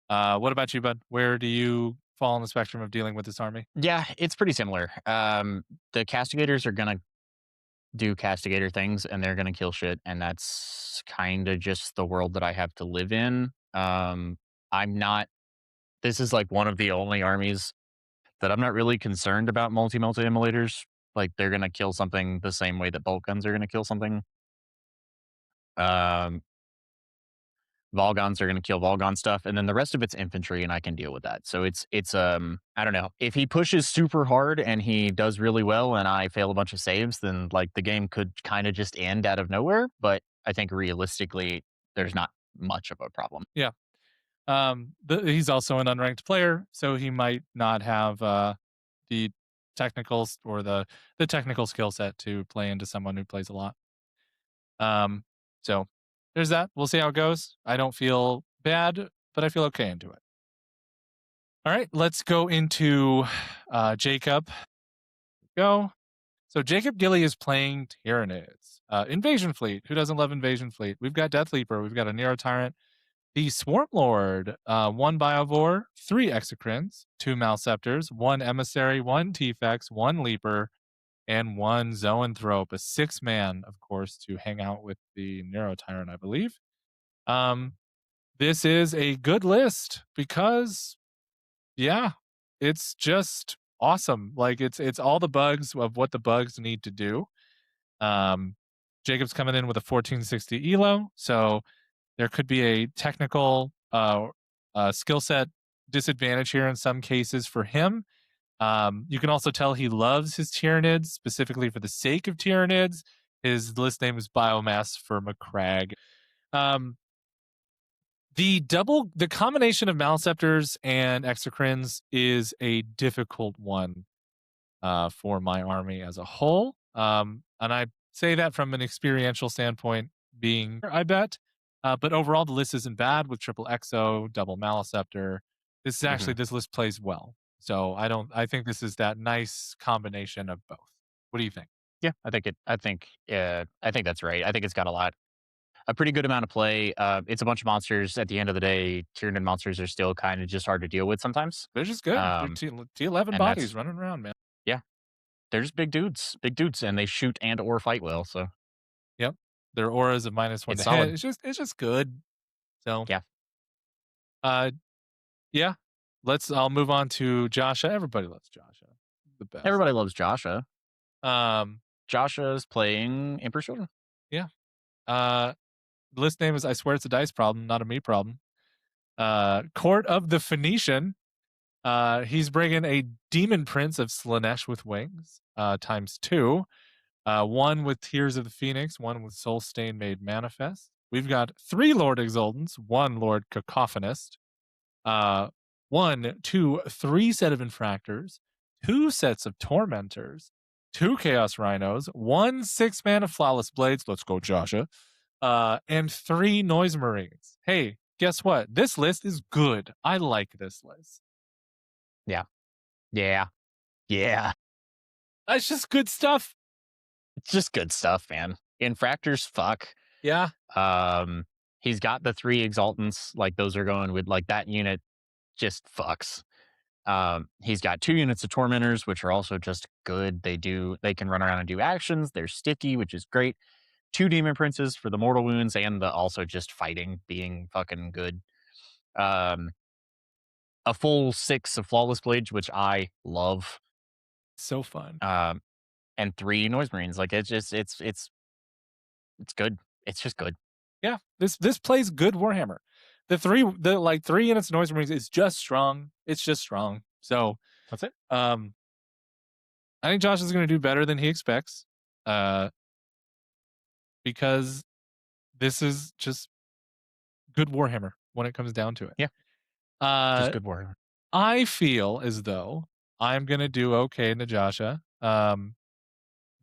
what about you, bud? Where do you fall on the spectrum of dealing with this army? Yeah, it's pretty similar. The castigators are gonna do castigator things and they're gonna kill shit, and that's kind of just the world that I have to live in. I'm not. This is like one of the only armies that I'm not really concerned about multi immolators. Like they're gonna kill something the same way that bolt guns are gonna kill something. Um, Volgons are gonna kill Volgon stuff, and then the rest of it's infantry, and I can deal with that. So it's I don't know. If he pushes super hard and he does really well, and I fail a bunch of saves, then like the game could kind of just end out of nowhere. But I think realistically, there's not much of a problem. Yeah. He's also an unranked player, so he might not have the technicals or the technical skill set to play into someone who plays a lot. So there's that. We'll see how it goes. I don't feel bad, but I feel okay into it. All right, let's go into Jacob. Go. So Jacob Gilly is playing Tyranids. Invasion Fleet. Who doesn't love Invasion Fleet? We've got Death Leaper. We've got a Nero Tyrant. The Swarm Lord. One Biovore, three Exocrines, two Malceptors, one Emissary, one T-Fex, one Leaper, and one Zoanthrope. A 6-man, of course, to hang out with the Nero Tyrant, I believe. This is a good list because, yeah, it's just awesome. Like it's all the bugs of what the bugs need to do. Jacob's coming in with a 1460 elo, so there could be a technical skill set disadvantage here in some cases for him. You can also tell he loves his Tyranids specifically for the sake of Tyranids. His list name is Biomass for Macragge. The combination of Malceptors and Exocrines is a difficult one for my army as a whole. And I say that from an experiential standpoint, being I bet. But overall, the list isn't bad with triple Exo, double Maliceptor. This is hmm actually this list plays well. So I don't. I think this is that nice combination of both. What do you think? Yeah, I think that's right. I think it's got a pretty good amount of play. It's a bunch of monsters. At the end of the day, Tyranid monsters are still kind of just hard to deal with sometimes. They're just good. They're Um, T11 and bodies that's running around, man. yeah, they're just big dudes, and they shoot and or fight well. So Yep. Their auras of -1 it's to hit. solid. It's just good. So Yeah, uh yeah. I'll move on to Joshua. Everybody loves Joshua. The best. everybody loves Joshua. Um Joshua is playing Emperor's Children. yeah. Uh the list name is I swear it's a dice problem, not a me problem. Court of the Phoenician. He's bringing a Demon Prince of Slanesh with wings, times 2. One with Tears of the Phoenix, one with Soul Stain Made Manifest. We've got 3 Lord Exultants, 1 Lord Cacophonist, uh, 1, 2, 3 set of Infractors, 2 sets of Tormentors, 2 Chaos Rhinos, 1 6-man of Flawless Blades. Let's go, Joshua. And 3 Noise Marines. Hey, guess what? This list is good. I like this list. Yeah, yeah, yeah. It's just good stuff. It's just good stuff, man. Infractors, fuck. Yeah. Um, he's got the 3 exaltants. Like those are going with like that unit. Just fucks. He's got 2 units of tormentors, which are also just good. They can run around and do actions. They're sticky, which is great. 2 demon princes for the mortal wounds and the also just fighting being fucking good. Um, a full 6 of flawless blades, which I love. So fun. Um, and 3 noise marines. Like it's good. It's just good. Yeah. This plays good Warhammer. The 3 units of Noise Marines is just strong. It's just strong. So That's it. I think Josh is gonna do better than he expects. Because this is just good Warhammer when it comes down to it. Yeah, just Uh good warrior. I feel as though I'm gonna do okay into Joshua.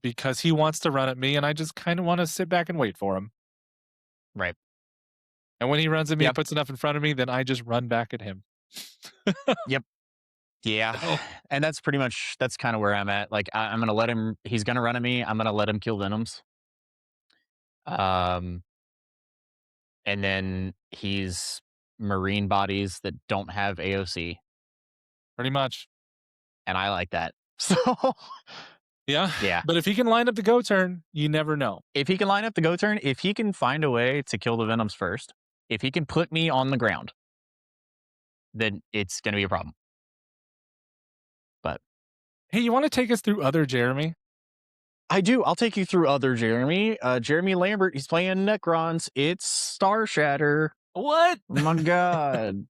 Because he wants to run at me and I just kind of want to sit back and wait for him. Right. And when he runs at me and Yep. puts enough in front of me, then I just run back at him. Yep. Yeah, So and that's kind of where I'm at. Like I'm gonna let him. He's gonna run at me. I'm gonna let him kill Venoms. Um, and then he's marine bodies that don't have AOC, pretty much. and I like that. So Yeah. yeah, But if he can line up the go turn, you never know. if he can line up the go turn, if he can find a way to kill the Venoms first, if he can put me on the ground, then it's gonna be a problem. But Hey, you want to take us through other Jeremy? I do. I'll take you through other Jeremy. Jeremy Lambert. He's playing Necrons. It's Star Shatter. What? Oh my god.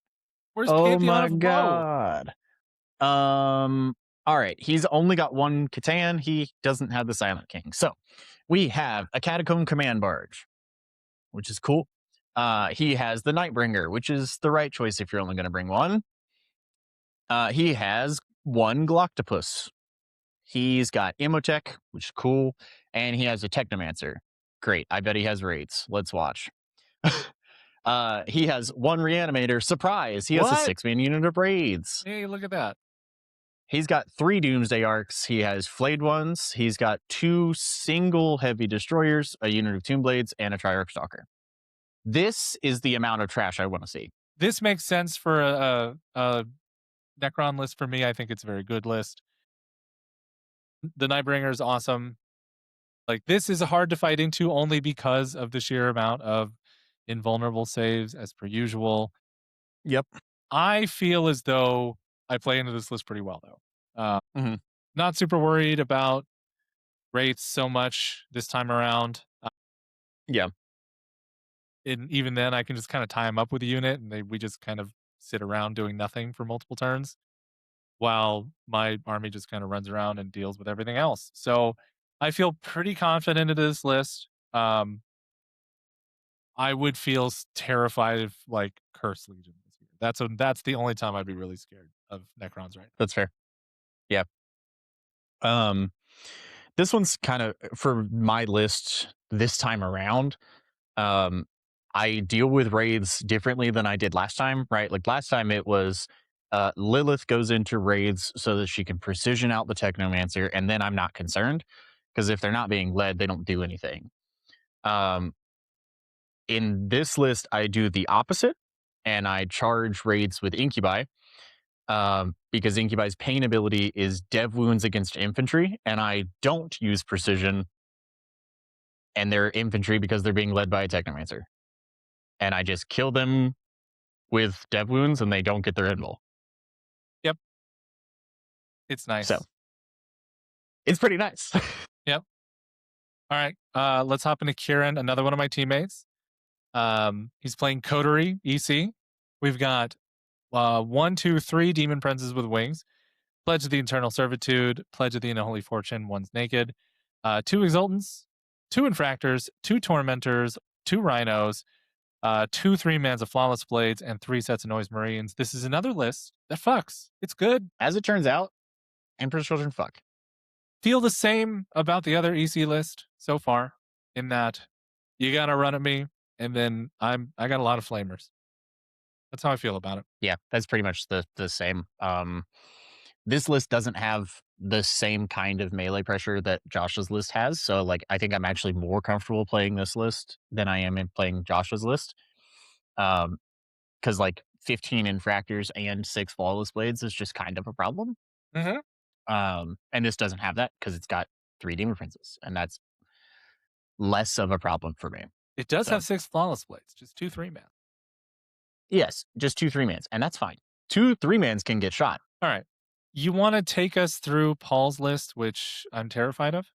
Where's Oh Pantheon my of Woe? god. All right. He's only got one Catan. He doesn't have the Silent King. So we have a Catacomb Command Barge, which is cool. He has the Nightbringer, which is the right choice if you're only going to bring one. He has one Galactopus. He's got Imhotech, which is cool, and he has a Technomancer. Great. I bet he has raids. Let's watch. He has one Reanimator. Surprise! He has a What? 6-man unit of raids. Hey, look at that. He's got 3 Doomsday Arcs. He has flayed ones. He's got 2 single heavy destroyers, a unit of Tomb Blades, and a Triarch Stalker. This is the amount of trash I want to see. This makes sense for a Necron list for me. I think it's a very good list. The Nightbringer is awesome. Like, this is hard to fight into only because of the sheer amount of invulnerable saves as per usual. Yep. I feel as though I play into this list pretty well, though. Mhm. Not super worried about rates so much this time around. Yeah. And even then, I can just kind of tie them up with a unit, and we just kind of sit around doing nothing for multiple turns, while my army just kind of runs around and deals with everything else. So I feel pretty confident in this list. I would feel terrified if like Curse Legion was here. That's the only time I'd be really scared of Necrons right That's fair. Yeah. Um, this one's kind of for my list this time around. Um, I deal with raids differently than I did last time, right? Like last time it was Lilith goes into raids so that she can precision out the Technomancer, and then I'm not concerned because if they're not being led, they don't do anything. Um, in this list, I do the opposite, and I charge raids with Incubi because Incubi's pain ability is dev wounds against infantry, and I don't use precision, and they're infantry because they're being led by a Technomancer. And I just kill them with dev wounds, and they don't get their invul. Yep. It's nice. So it's pretty nice. Yep. All right. Let's hop into Kieran, another one of my teammates. He's playing Coterie EC. We've got 1, 2, 3 Demon Princes with wings. Pledge of the Eternal Servitude, Pledge of the Unholy Fortune, one's naked. 2 Exultants, 2 Infractors, 2 Tormentors, 2 Rhinos, 2 3-mans of Flawless Blades, and 3 sets of Noise Marines. This is another list that fucks. It's good. As it turns out, Emperor's Children fuck. Feel the same about the other EC list so far, in that you gotta run at me, and then I got a lot of flamers. That's how I feel about it. Yeah, that's pretty much the same. This list doesn't have the same kind of melee pressure that Josh's list has. So, like, I think I'm actually more comfortable playing this list than I am in playing Josh's list. Because like 15 infractors and 6 flawless blades is just kind of a problem. Mm-hmm. And this doesn't have that because it's got 3 demon princes, and that's less of a problem for me. It does So, have 6 Flawless Blades, just 2 3-man. yes, just 2 3-mans, and that's fine. 2 3-mans can get shot. All right. You want to take us through Paul's list, which I'm terrified of?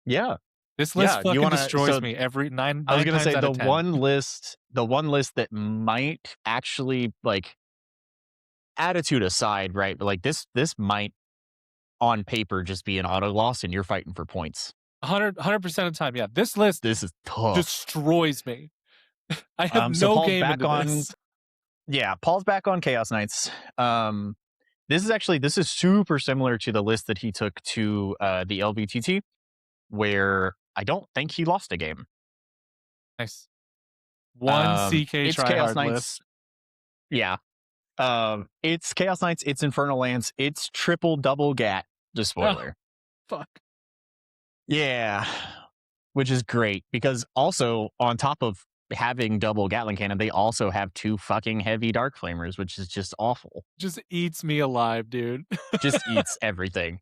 Yeah. This list Yeah, fucking destroys me every nine I was gonna times say out the of 10. one list that might actually, like, attitude aside, right? But like this might on paper just be an auto loss, and you're fighting for points. 100% of the time, yeah. This list This is tough. destroys me. I have So no Paul's game back into on. this. Yeah, Paul's back on Chaos Knights. This is super similar to the list that he took to the LVTT, where I don't think he lost a game. Nice. One CK It's Chaos tryhard Knights. list. Yeah. It's Chaos Knights, it's Infernal Lance, it's triple double gat Oh, despoiler. fuck. Yeah. Which is great because also on top of having double Gatling cannon, they also have 2 fucking heavy Dark Flamers, which is just awful. Just eats me alive, dude. Just eats everything.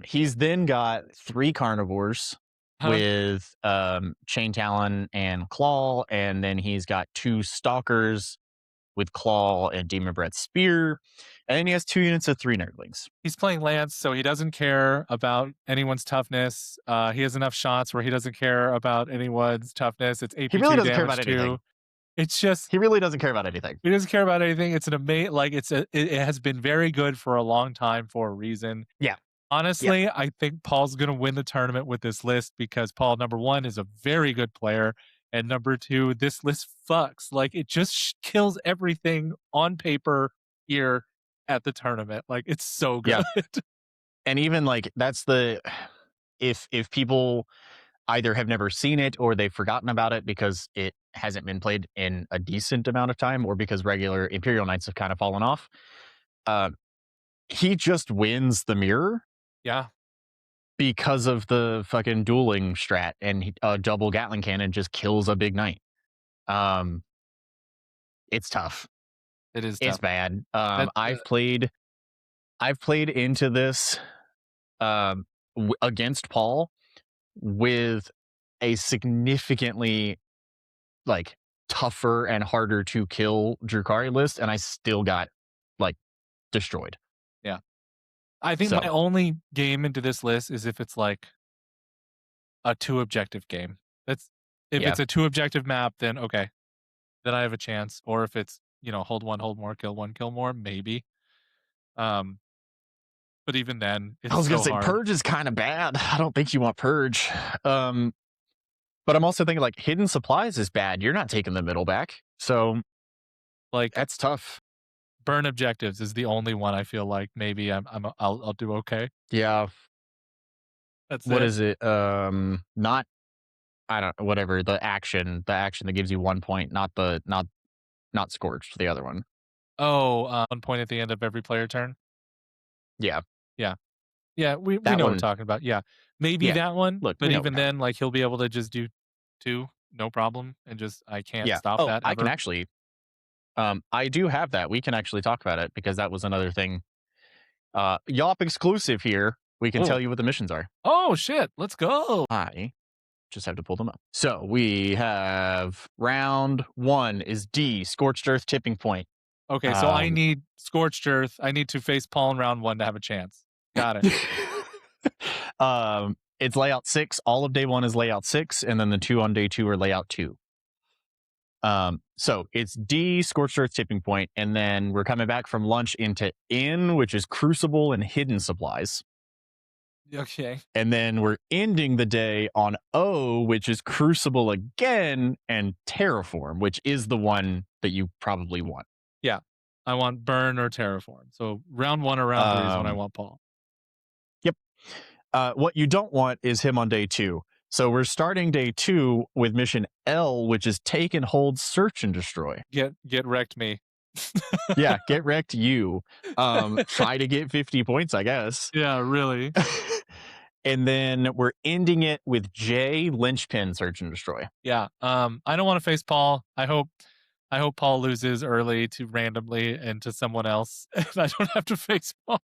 He's then got 3 carnivores Huh? with Chain Talon and Claw, and then he's got 2 stalkers with Claw and Demon Breath Spear, and then he has 2 units of 3 Nerdlings. He's playing Lance, so he doesn't care about anyone's toughness. He has enough shots where he doesn't care about anyone's toughness. It's He really AP2 doesn't care damage about anything. too. It's just He really doesn't care about anything. he doesn't care about anything. It's an amazing, like it has been very good for a long time for a reason. Yeah. Honestly, I think Paul's going to win the tournament with this list because Paul, number one, is a very good player. And number two, this list fucks. Like it just kills everything on paper here at the tournament. Like it's so good. Yeah. And even like that's the if people either have never seen it or they've forgotten about it because it hasn't been played in a decent amount of time or because regular Imperial Knights have kind of fallen off. He just wins the mirror Yeah. because of the fucking dueling strat, and a double Gatling cannon just kills a big knight. It's tough. It is It's tough. bad. That- I've played into this against Paul with a significantly like tougher and harder to kill Drukari list, and I still got like destroyed. Yeah. I think So- my only game into this list is if it's like a 2 objective game. That's if Yeah. it's a 2 objective map, then okay. Then I have a chance. Or if it's, hold one, hold more, kill one, kill more, maybe. But even then, it's I was so gonna say hard. Purge is kind of bad. I don't think you want Purge. But I'm also thinking like Hidden Supplies is bad. You're not taking the middle back, so Like that's tough. burn objectives is the only one I feel like maybe I'll do okay. Yeah. That's What it. is it? Not I don't whatever the action that gives you 1 point, not Scorched, the other one. Oh, 1 point at the end of every player turn. Yeah. Yeah, we That know what we're one- talking about. Yeah, maybe Yeah. that one. Look, but we know even that then, like he'll be able to just do 2, no problem, and just I can't Yeah. stop Oh, that. I can Ever. actually. I do have that. We can actually talk about it because that was another thing. Yawp exclusive here. We can Oh. tell you what the missions are. Oh shit! Let's go. I just have to pull them up. So we have round 1 is D, Scorched Earth Tipping Point. Okay, so I Um, need Scorched Earth. I need to face Paul in round 1 to have a chance. Got it. It's layout 6. All of day 1 is layout 6, and then the 2 on day 2 are layout 2. So it's D, Scorched Earth Tipping Point, and then we're coming back from lunch into N, which is Crucible and Hidden Supplies. Okay. And then we're ending the day on O, which is Crucible again, and Terraform, which is the one that you probably want. I want burn or terraform. So round 1 or round 3 is when I Um, want Paul. What you don't want is him on day 2. So we're starting day 2 with mission L, which is Take and Hold, Search and Destroy. Get wrecked me. Yeah, get wrecked you. Try to get 50 points, I guess. Yeah, really. And then we're ending it with J, Linchpin, Search and Destroy. Yeah. I don't want to face Paul. I hope Paul loses early to randomly and to someone else, and I don't have to face Paul.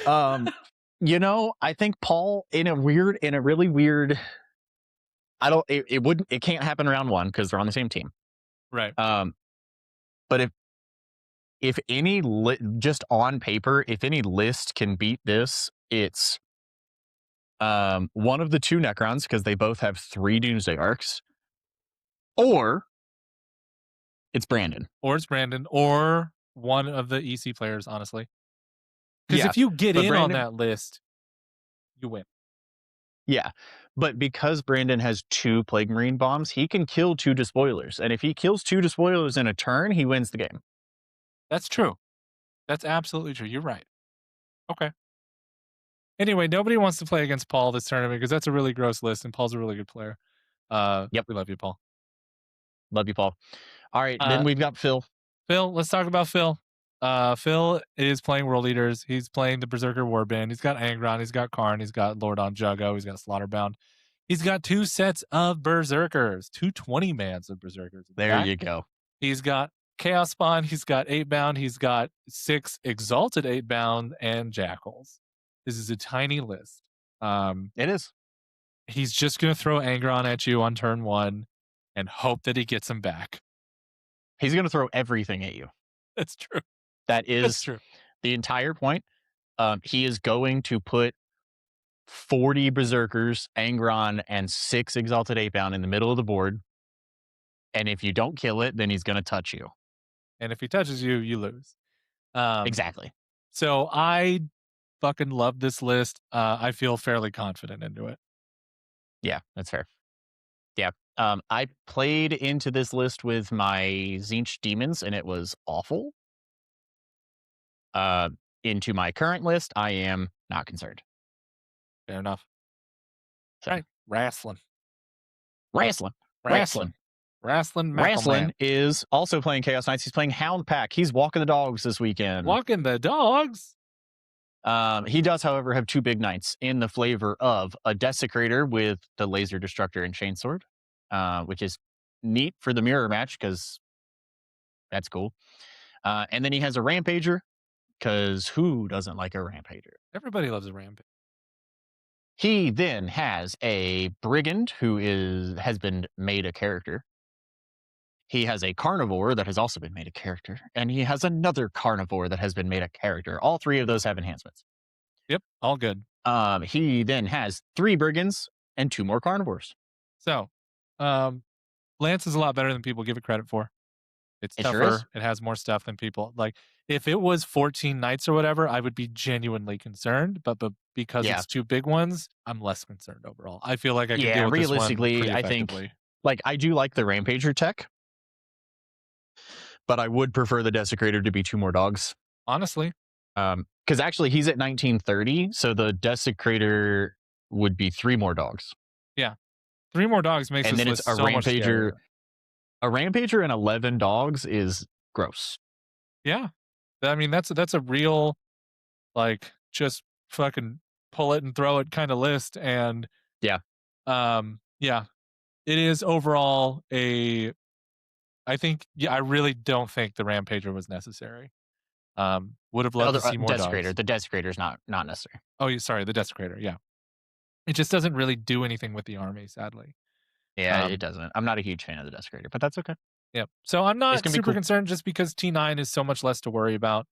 I think Paul in a really weird. It can't happen round 1 because they're on the same team. Right. But if any just on paper, if any list can beat this, it's one of the 2 Necrons because they both have 3 Doomsday Arcs, or it's Brandon. Or it's Brandon, or one of the EC players, honestly. Because Yeah, if you get but in on Brandon- that list, you win. Yeah, but because Brandon has 2 Plague Marine bombs, he can kill 2 Despoilers, and if he kills 2 Despoilers in a turn, he wins the game. That's true. That's absolutely true. You're right. Okay. Anyway, nobody wants to play against Paul this tournament because that's a really gross list, and Paul's a really good player. Yep. We love you, Paul. Love you, Paul. All right, then we've got Phil. Phil, let's talk about Phil. Phil is playing World Eaters. He's playing the Berserker Warband. He's got Angron. He's got Karn. He's got Lord on Juggo. He's got Slaughterbound. He's got 2 sets of Berserkers, 2 20-mans of Berserkers. There you go. He's got Chaos Spawn. He's got 8-bound. He's got 6 Exalted 8-bound and Jackals. This is a tiny list. It is. He's just going to throw Angron at you on turn 1 and hope that he gets him back. He's going to throw everything at you. That's true. That is That's true. The entire point. He is going to put 40 Berserkers, Angron, and 6 Exalted 8-bound in the middle of the board. And if you don't kill it, then he's going to touch you. And if he touches you, you lose. Exactly. So I fucking love this list. I feel fairly confident into it. Yeah, that's fair. Yeah. I played into this list with my Tzeentch Demons, and it was awful. Into my current list, I am not concerned. Fair enough. So. Right. Wrestling. Wrestling is also playing Chaos Knights. He's playing Hound Pack. He's walking the dogs this weekend. Walking the dogs? He does, however, have 2 big knights in the flavor of a Desecrator with the Laser Destructor and Chainsword, which is neat for the mirror match because that's cool. And then he has a Rampager because who doesn't like a Rampager? Everybody loves a Rampager. He then has a Brigand who has been made a character. He has a Carnivore that has also been made a character. And he has another Carnivore that has been made a character. All 3 of those have enhancements. Yep, all good. He then has 3 Brigands and 2 more Carnivores. So, Lance is a lot better than people give it credit for. It's tougher. Sure is. It has more stuff than people like. If it was 14 knights or whatever, I would be genuinely concerned. But because it's 2 big ones, I'm less concerned overall. I feel like I can deal with realistically, this one I think I do like the Rampager tech, but I would prefer the Desecrator to be 2 more dogs. Honestly, because actually he's at 1930, so the Desecrator would be 3 more dogs. Yeah, 3 more dogs makes and this then list it's a so Rampager. Much a Rampager and 11 dogs is gross. Yeah, I mean that's a real, like, just fucking pull it and throw it kind of list. And yeah, it is overall a. I think I really don't think the Rampager was necessary. Would have loved to see more Desecrator. dogs. The Desecrator is not necessary. Oh, sorry, the Desecrator. Yeah, it just doesn't really do anything with the army, sadly. Yeah, it doesn't. I'm not a huge fan of the Desecrator, but that's okay. Yep. So I'm not super concerned just because T9 is so much less to worry about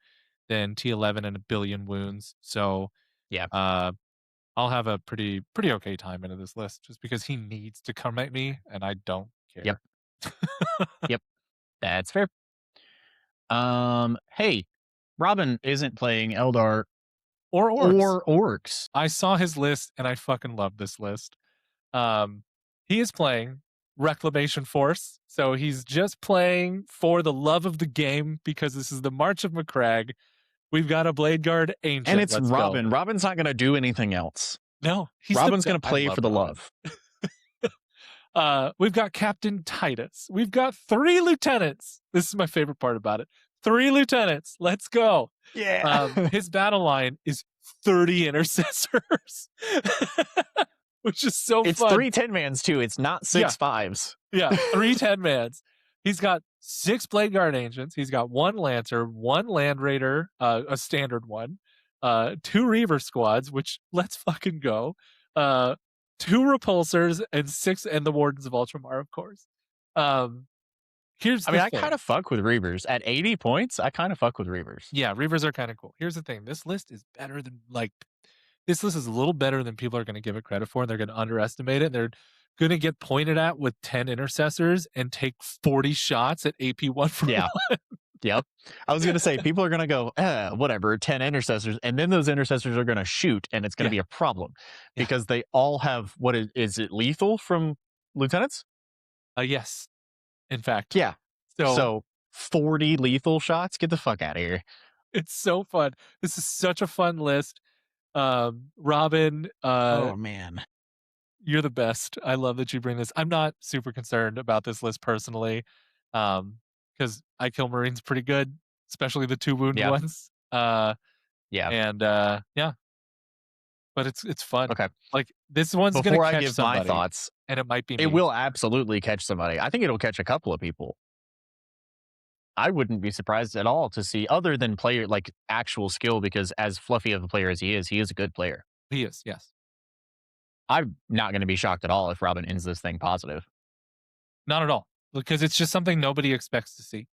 than T11 and a billion wounds. So yeah, I'll have a pretty okay time into this list just because he needs to come at me and I don't care. Yep. Yep. That's fair. Hey, Robin isn't playing Eldar or orcs. I saw his list and I fucking love this list. He is playing Reclamation Force. So he's just playing for the love of the game because this is the March of Macragge. We've got a Blade Guard Ancient. And it's Robin. Go. Robin's not going to do anything else. No. Robin's going to play for the love. We've got Captain Titus. We've got 3 lieutenants. This is my favorite part about it. 3 lieutenants. Let's go. Yeah. His battle line is 30 intercessors. Which is so it's fun. It's 3 10-mans too. It's not 6 5s. Yeah, 3 10-mans. He's got 6 Blade Guard Ancients. He's got 1 Lancer, 1 Land Raider, a standard one, 2 Reaver squads, which let's fucking go. 2 Repulsors and 6, and the Wardens of Ultramar, of course. Here's the thing. I kind of fuck with Reavers. At 80 points, I kind of fuck with Reavers. Yeah, Reavers are kind of cool. Here's the thing. This list is better than, this list is a little better than people are going to give it credit for, and they're going to underestimate it. They're going to get pointed at with 10 intercessors and take 40 shots at AP 1 for 1. Yep. I was going to say, people are going to go, whatever, 10 intercessors. And then those intercessors are going to shoot, and it's going to be a problem because they all have, is it lethal from lieutenants? Yes. In fact. Yeah. So 40 lethal shots? Get the fuck out of here. It's so fun. This is such a fun list. Robin. Oh, man. You're the best. I love that you bring this. I'm not super concerned about this list personally, because I kill Marines pretty good. especially the 2 wound Yeah. ones. Yeah. And yeah, but it's fun. Okay. Like this one's gonna Before I catch give my somebody, thoughts, and it might be it me. will absolutely catch somebody. I think it'll catch a couple of people. I wouldn't be surprised at all to see other than player like actual skill because as fluffy of a player as he is a good player. He is, yes. I'm not going to be shocked at all if Robin ends this thing positive. Not at all, because it's just something nobody expects to see,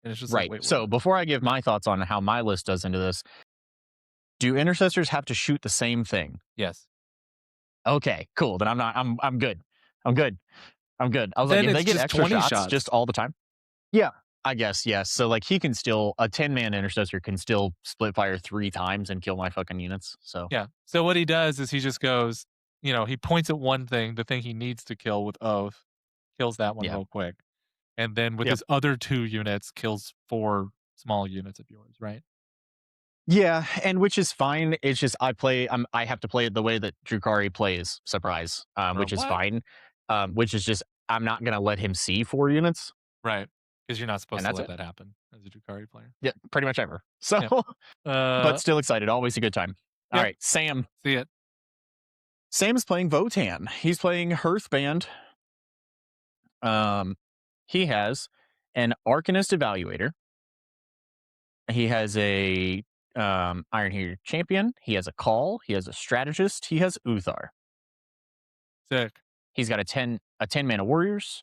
and it's just like, Right. "Wait, what?" So before I give my thoughts on how my list does into this, do intercessors have to shoot the same thing? Yes. Okay, cool. Then I'm not. I'm good. I'm good. I'm good. I was like, Then if it's they get just extra 20 shots just shots. all the time, yeah, I guess yes. So like he can still a 10-man intercessor can still split fire 3 times and kill my fucking units. So Yeah. So what he does is he just goes, he points at one thing, the thing he needs to kill with Oath, kills that one yeah, real quick. And then with yep. his other 2 units, kills 4 small units of yours, right? Yeah, and which is fine. It's just I have to play it the way that Drukari plays, surprise, Bro, which is what? fine. Which is just I'm not gonna let him see 4 units, Right. Because you're not and supposed to that's let it. that happen as a Drukhari player. Yeah, pretty much ever. So, Yeah. but still excited. Always a good time. All Yep. right, Sam. See it. Sam is playing Votan. He's playing Hearthband. Um, he has an Arcanist Evaluator. He has a Iron Heater Champion. He has a Call. He has a Strategist. He has Uthar. Sick. He's got a 10 mana Warriors.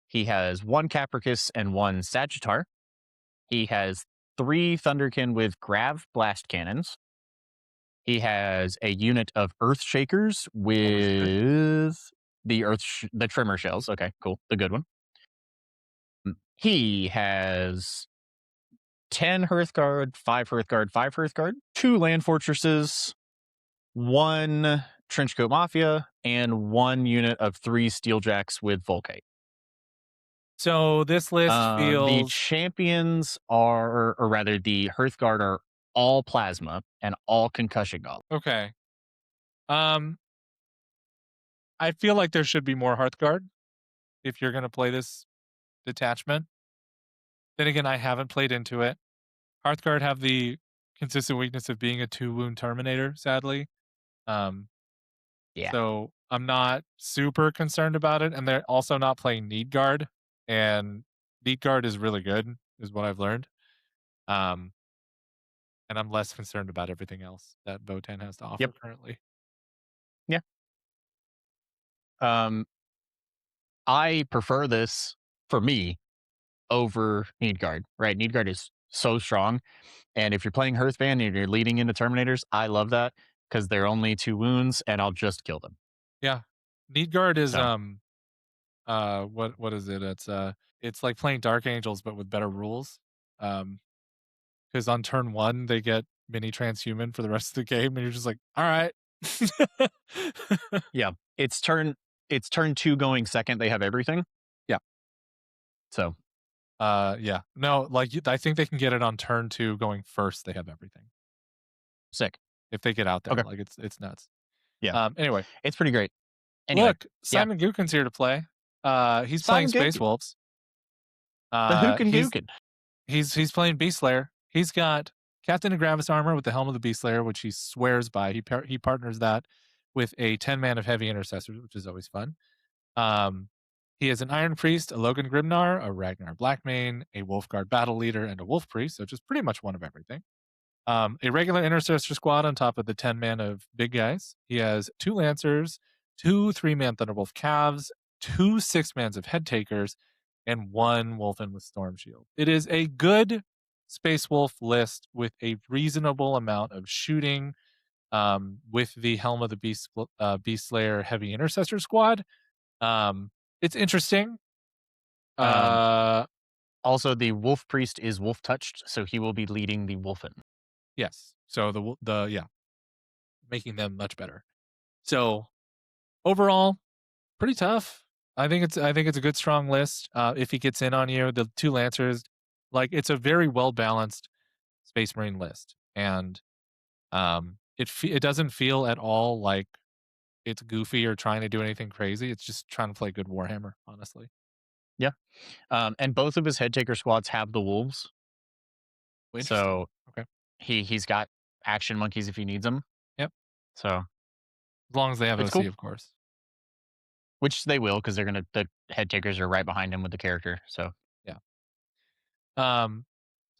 He has 1 Capricus and 1 Sagittar. He has 3 Thunderkin with Grav Blast Cannons. He has a unit of Earth Shakers Always good. with the Trimmer Shells. Okay, cool. The good one. He has 10 Hearthguard, 5 Hearthguard, 5 Hearthguard, 2 Land Fortresses, 1 Trenchcoat Mafia, and 1 unit of 3 Steeljacks with Volkite. So this list The feels champions are, or rather, the Hearthguard are all plasma and all concussion goblins. okay. Um, I feel like there should be more Hearthguard if you're gonna play this detachment. Then again, I haven't played into it. Hearthguard have the consistent weakness of being a 2 wound Terminator, sadly. Um, Yeah. so I'm not super concerned about it, and they're also not playing Need Guard, and Need Guard is really good, is what I've learned. Um, and I'm less concerned about everything else that Votan has to offer Yep. currently. Yeah. Um, I prefer this for me over Needguard. Right, Needguard is so strong, and if you're playing Hearthband and you're leading into Terminators, I love that because they're only 2 wounds, and I'll just kill them. Yeah. Need Guard is So what is it? It's like playing Dark Angels but with better rules. Because on turn 1 they get mini transhuman for the rest of the game, and you're just like, all right. yeah, it's turn 2 going second. They have everything. Yeah. So Yeah. No, like I think they can get it on turn 2 going first. They have everything sick. if they get out there. Okay. Like it's nuts. Yeah, Anyway, it's pretty great. Anyway, look, yeah, Simon Gookin's here to play. He's playing Simon Space Gook, Wolves. the Hookin He's Gookin. he's playing Beast Slayer. He's got Captain of Gravis armor with the Helm of the Beast Slayer, which he swears by. He partners that with a 10 man of heavy intercessors, which is always fun. He has an Iron Priest, a Logan Grimnar, a Ragnar Blackmane, a Wolfguard Battle Leader, and a Wolf Priest, so just pretty much one of everything. A regular intercessor squad on top of the 10 man of big guys. He has 2 Lancers, 2 3-man Thunderwolf Calves, 2 6-mans of Head Takers, and 1 Wolfen with Storm Shield. It is a good Space Wolf list with a reasonable amount of shooting, with the Helm of the Beast Slayer Heavy Intercessor squad. It's interesting. Um, Uh, Also, the Wolf Priest is wolf touched, so he will be leading the Wolfen. yes. So yeah, making them much better. So overall, pretty tough. I think it's a good strong list. If he gets in on you, the 2 Lancers, like it's a very well balanced Space Marine list, and it doesn't feel at all like it's goofy or trying to do anything crazy. It's just trying to play good Warhammer, honestly. Yeah. And both of his head taker squads have the wolves. Well, interesting. So Okay. he's got action monkeys if he needs them. Yep. So As long as they have it's OC, cool, of course. which they will because the head takers are right behind him with the character. So Yeah. Um,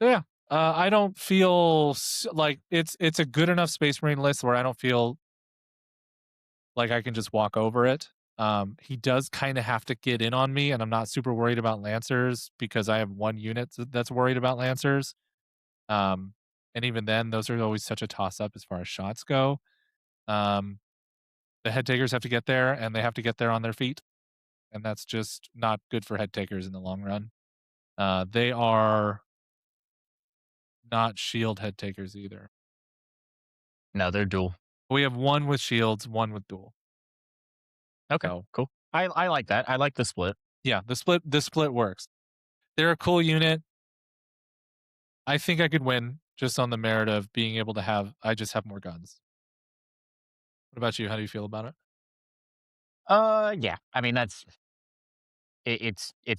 so yeah, I don't feel like it's a good enough Space Marine list where I don't feel like I can just walk over it. He does kind of have to get in on me, and I'm not super worried about Lancers because I have one unit that's worried about Lancers. Um, and even then, those are always such a toss up as far as shots go. Um, the head takers have to get there, and they have to get there on their feet, and that's just not good for head takers in the long run. They are not shield head takers either. no, they're dual. We have one with shields, one with dual. Okay, So cool. I like that. I like the split. yeah, the split works. They're a cool unit. I think I could win just on the merit of being able to have I just have more guns. What about you? How do you feel about it? Yeah. I mean it's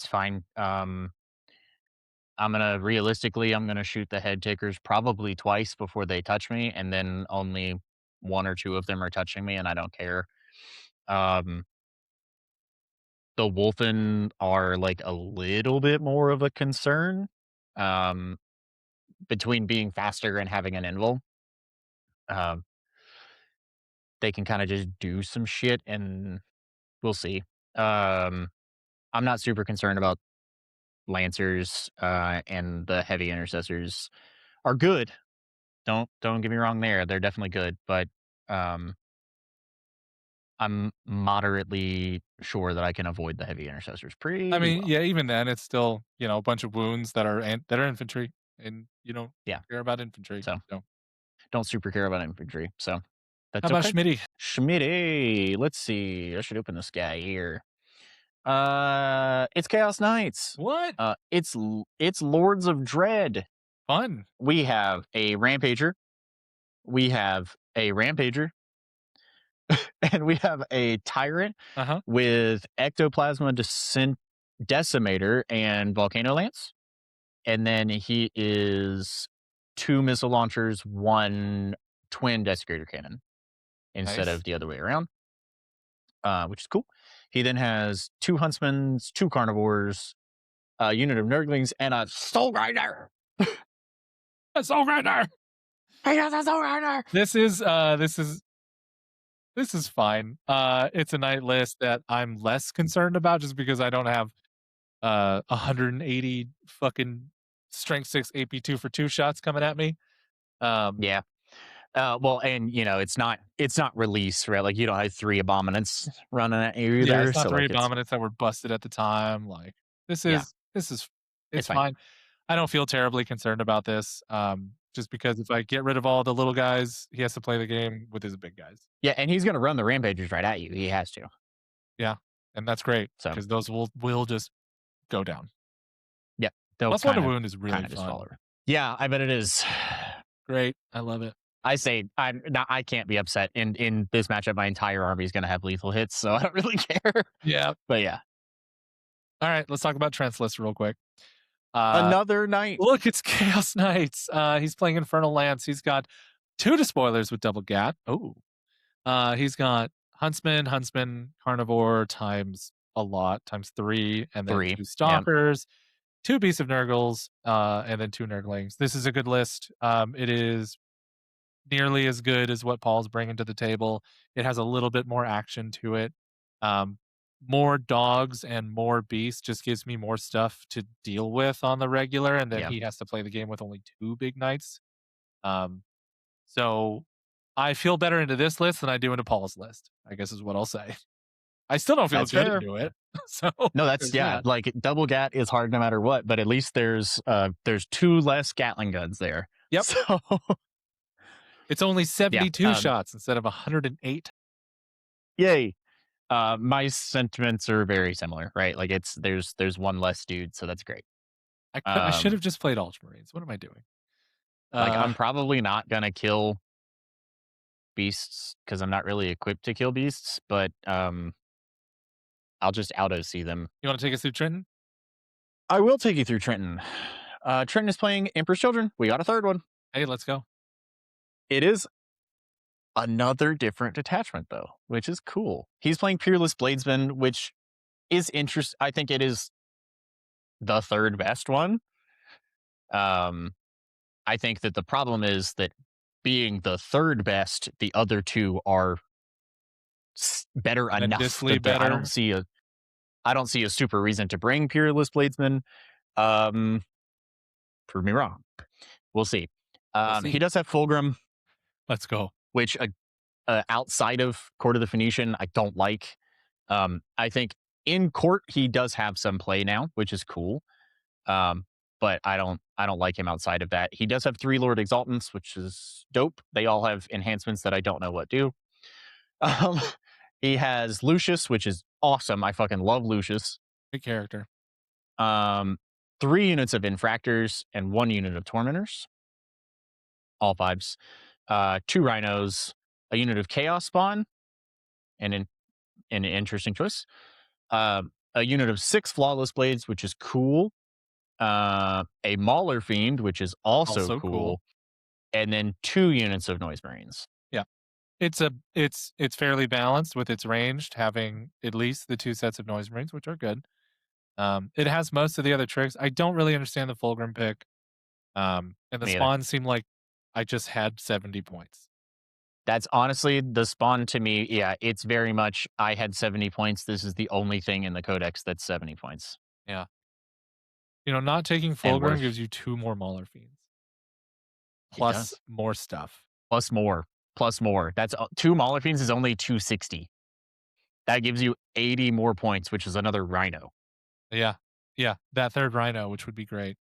fine. I'm gonna shoot the head takers probably twice before they touch me, and then only one or two of them are touching me, and I don't care. Um, the Wolfen are like a little bit more of a concern. Um, between being faster and having an invul. Um, they can kind of just do some shit, and we'll see. Um, I'm not super concerned about Lancers, and the heavy intercessors are good. Don't get me wrong there. They're definitely good, but um, I'm moderately sure that I can avoid the heavy intercessors I pretty mean, well. yeah, even then, it's still a bunch of wounds that are infantry, and you don't Yeah. care about infantry. So So don't super care about infantry. So how that's about okay. Schmitty? Schmitty. Let's see. I should open this guy here. It's Chaos Knights. What It's Lords of Dread. fun? We have a Rampager. We have a Rampager, and we have a Tyrant Uh huh. with Ectoplasma Decimator and Volcano Lance. And then he is two missile launchers, one twin Desecrator Cannon instead Nice. of the other way around, which is cool. He then has two Huntsmans, two Carnivores, a unit of Nurglings, and a Soul Rider. That's all right there. He has a Soul Rider. This is fine. It's a night list that I'm less concerned about just because I don't have 180 fucking strength 6 AP2 for two shots coming at me. Um Yeah. Well, and it's not release, right? Like you don't have three abominants running at you yeah, either. it's not So three like it's dominants that were busted at the time. Like this yeah, is this is it's it's fine. fine. I don't feel terribly concerned about this. Just because if I get rid of all the little guys, he has to play the game with his big guys. Yeah, and he's gonna run the rampagers right at you. He has to. Yeah. And that's great So because those will just go down. yeah, they'll Plus one to kind of wound is really kind of just fall fun. over. Yeah, I bet it is. Great. I love it. I say I'm not. I can't be upset in this matchup. My entire army is gonna have lethal hits, so I don't really care. Yeah. But yeah, All right, let's talk about Trent's list real quick. Uh another night. Look, it's Chaos Knights. He's playing Infernal Lance. He's got two despoilers with double gat. Oh. He's got Huntsman, Carnivore times a lot, times three, and then Three. two Yeah, Stalkers, two Beasts of Nurgles, and then two Nurglings. This is a good list. It is nearly as good as what Paul's bringing to the table. It has a little bit more action to it. Um, more dogs and more beasts just gives me more stuff to deal with on the regular, and then yeah. he has to play the game with only two big knights. Um, so I feel better into this list than I do into Paul's list, I guess is what I'll say. I still don't feel That's good fair. into it. So No, that's there's yeah. that. Like double gat is hard no matter what, but at least there's two less Gatling guns there. Yep. So It's only yeah. 72 shots instead of 108. Yay. My sentiments are very similar, right? Like there's one less dude, so that's great. I should Um, have just played Ultramarines. What am I doing? like Uh I'm probably not gonna kill beasts because I'm not really equipped to kill beasts, but I'll just auto see them. you want to take us through Trenton? I will take you through Trenton. Trent is playing Emperor's Children. We got a third one. Hey, let's go. It is another different detachment, though, which is cool. He's playing Peerless Bladesman, which is interesting. I think it is the third best one. I think that the problem is that being the third best, the other two are better enough Tremendously that I don't better. see a super reason to bring Peerless Bladesman. Um, Prove me wrong. We'll see. We'll He see. does have Fulgrim, Let's go. which outside of Court of the Phoenician, I don't like. I think in court he does have some play now, which is cool. But I don't like him outside of that. He does have 3 Lord Exaltants, which is dope. They all have enhancements that I don't know what do. Um, he has Lucius, which is awesome. I fucking love Lucius. Great character. 3 units of Infractors and 1 unit of Tormentors. All vibes. 2 Rhinos, a unit of Chaos Spawn, and an interesting choice. A unit of 6 Flawless Blades, which is cool. A Mauler Fiend, which is also cool. And then 2 units of Noise Marines. Yeah. It's fairly balanced with its ranged, having at least the 2 sets of Noise Marines, which are good. It has most of the other tricks. I don't really understand the Fulgrim pick. And the Me either. spawn seemed like I just had 70 points. That's honestly the spawn to me. Yeah, it's very much I had 70 points. This is the only thing in the codex that's 70 points. Yeah. Not taking And Fulgrim worse. gives you 2 more Mauler Fiends. It Plus does. more stuff. Plus more. That's 2 Mauler Fiends is only 260. That gives you 80 more points, which is another Rhino. Yeah. Yeah. That third Rhino, which would be great.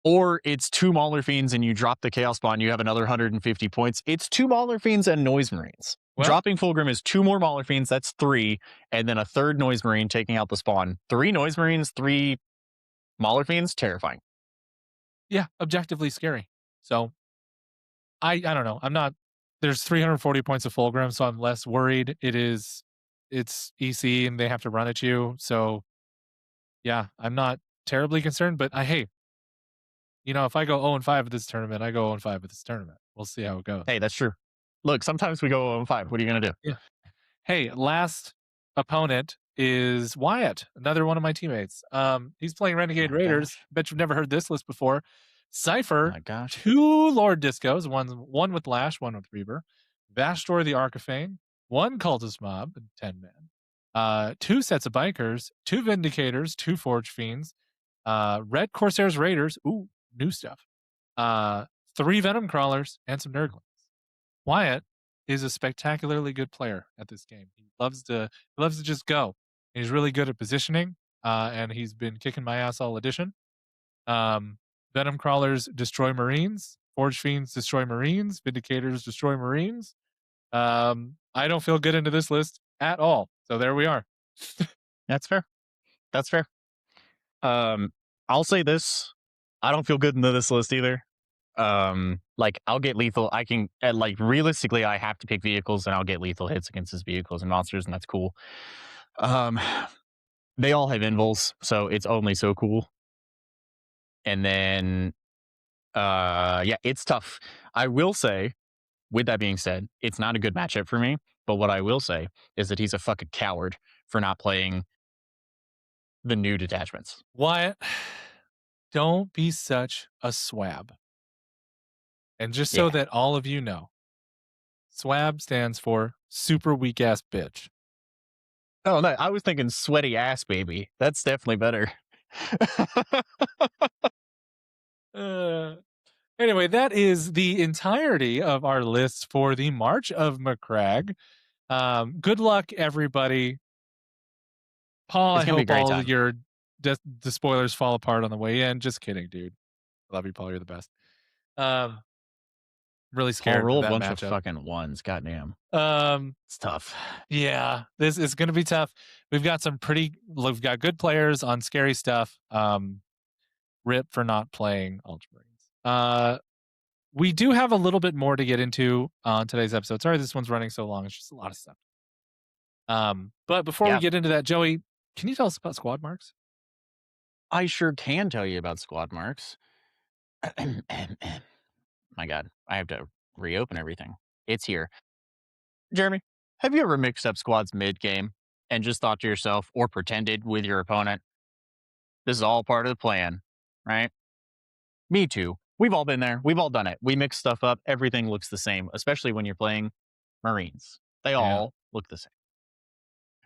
Or it's 2 Mauler Fiends and you drop the Chaos Spawn, you have another 150 points. It's 2 Mauler Fiends and Noise Marines. Well, Dropping Fulgrim is 2 more Mauler Fiends, that's 3, and then a third Noise Marine taking out the spawn. 3 Noise Marines, 3 Mauler Fiends, terrifying. yeah, objectively scary. So I don't know. I'm not there's 340 points of Fulgrim, so I'm less worried. It's EC and they have to run at you. So yeah, I'm not terribly concerned, but hey, if I go 0-5 at this tournament, I go 0-5 at this tournament. We'll see how it goes. Hey, that's true. Look, sometimes we go 0-5. What are you going to do? Yeah. Hey, last opponent is Wyatt, another one of my teammates. He's playing Renegade Raiders. Gosh. Bet you've never heard this list before. Cypher, My gosh. 2 Lord Discos, one with Lash, one with Reaver. Vastor the Archifane, 1 Cultist Mob, 10 men. 2 sets of Bikers, 2 Vindicators, 2 Forge Fiends, Red Corsairs Raiders, ooh, new stuff. 3 Venom Crawlers, and some Nurglings. Wyatt is a spectacularly good player at this game. He loves to just go. He's really good at positioning, and he's been kicking my ass all edition. Venom Crawlers destroy Marines. Forge Fiends destroy Marines. Vindicators destroy Marines. I don't feel good into this list at all. So there we are. That's fair. That's fair. I'll say this. I don't feel good into this list either. I'll get lethal. I can realistically, I have to pick vehicles, and I'll get lethal hits against his vehicles and monsters, and that's cool. They all have invuls, so it's only so cool. And then, yeah, it's tough. I will say, with that being said, it's not a good matchup for me. But what I will say is that he's a fucking coward for not playing the new detachments. Wyatt, don't be such a swab. And just so that all of you know, SWAB stands for super weak ass bitch. Oh, no, I was thinking sweaty ass baby. That's definitely better. Anyway, that is the entirety of our list for the March of Macragge. Good luck, everybody. Paul, I hope all your the spoilers fall apart on the way in. Just kidding, dude. Love you, Paul. You're the best. Really scared. Paul, roll for a that bunch matchup. of fucking ones. Goddamn. It's tough. Yeah, this is going to be tough. We've got good players on scary stuff. Rip for not playing Ultramarines. We do have a little bit more to get into on today's episode. Sorry, this one's running so long. It's just a lot of stuff. But before we get into that, Joey, can you tell us about Squadmarks? I sure can tell you about Squadmarks. My God, I have to reopen everything. It's here. Jeremy, have you ever mixed up squads mid game and just thought to yourself, or pretended with your opponent, this is all part of the plan, right? Me too. We've all been there. We've all done it. We mix stuff up. Everything looks the same, especially when you're playing Marines. They Yeah. all look the same.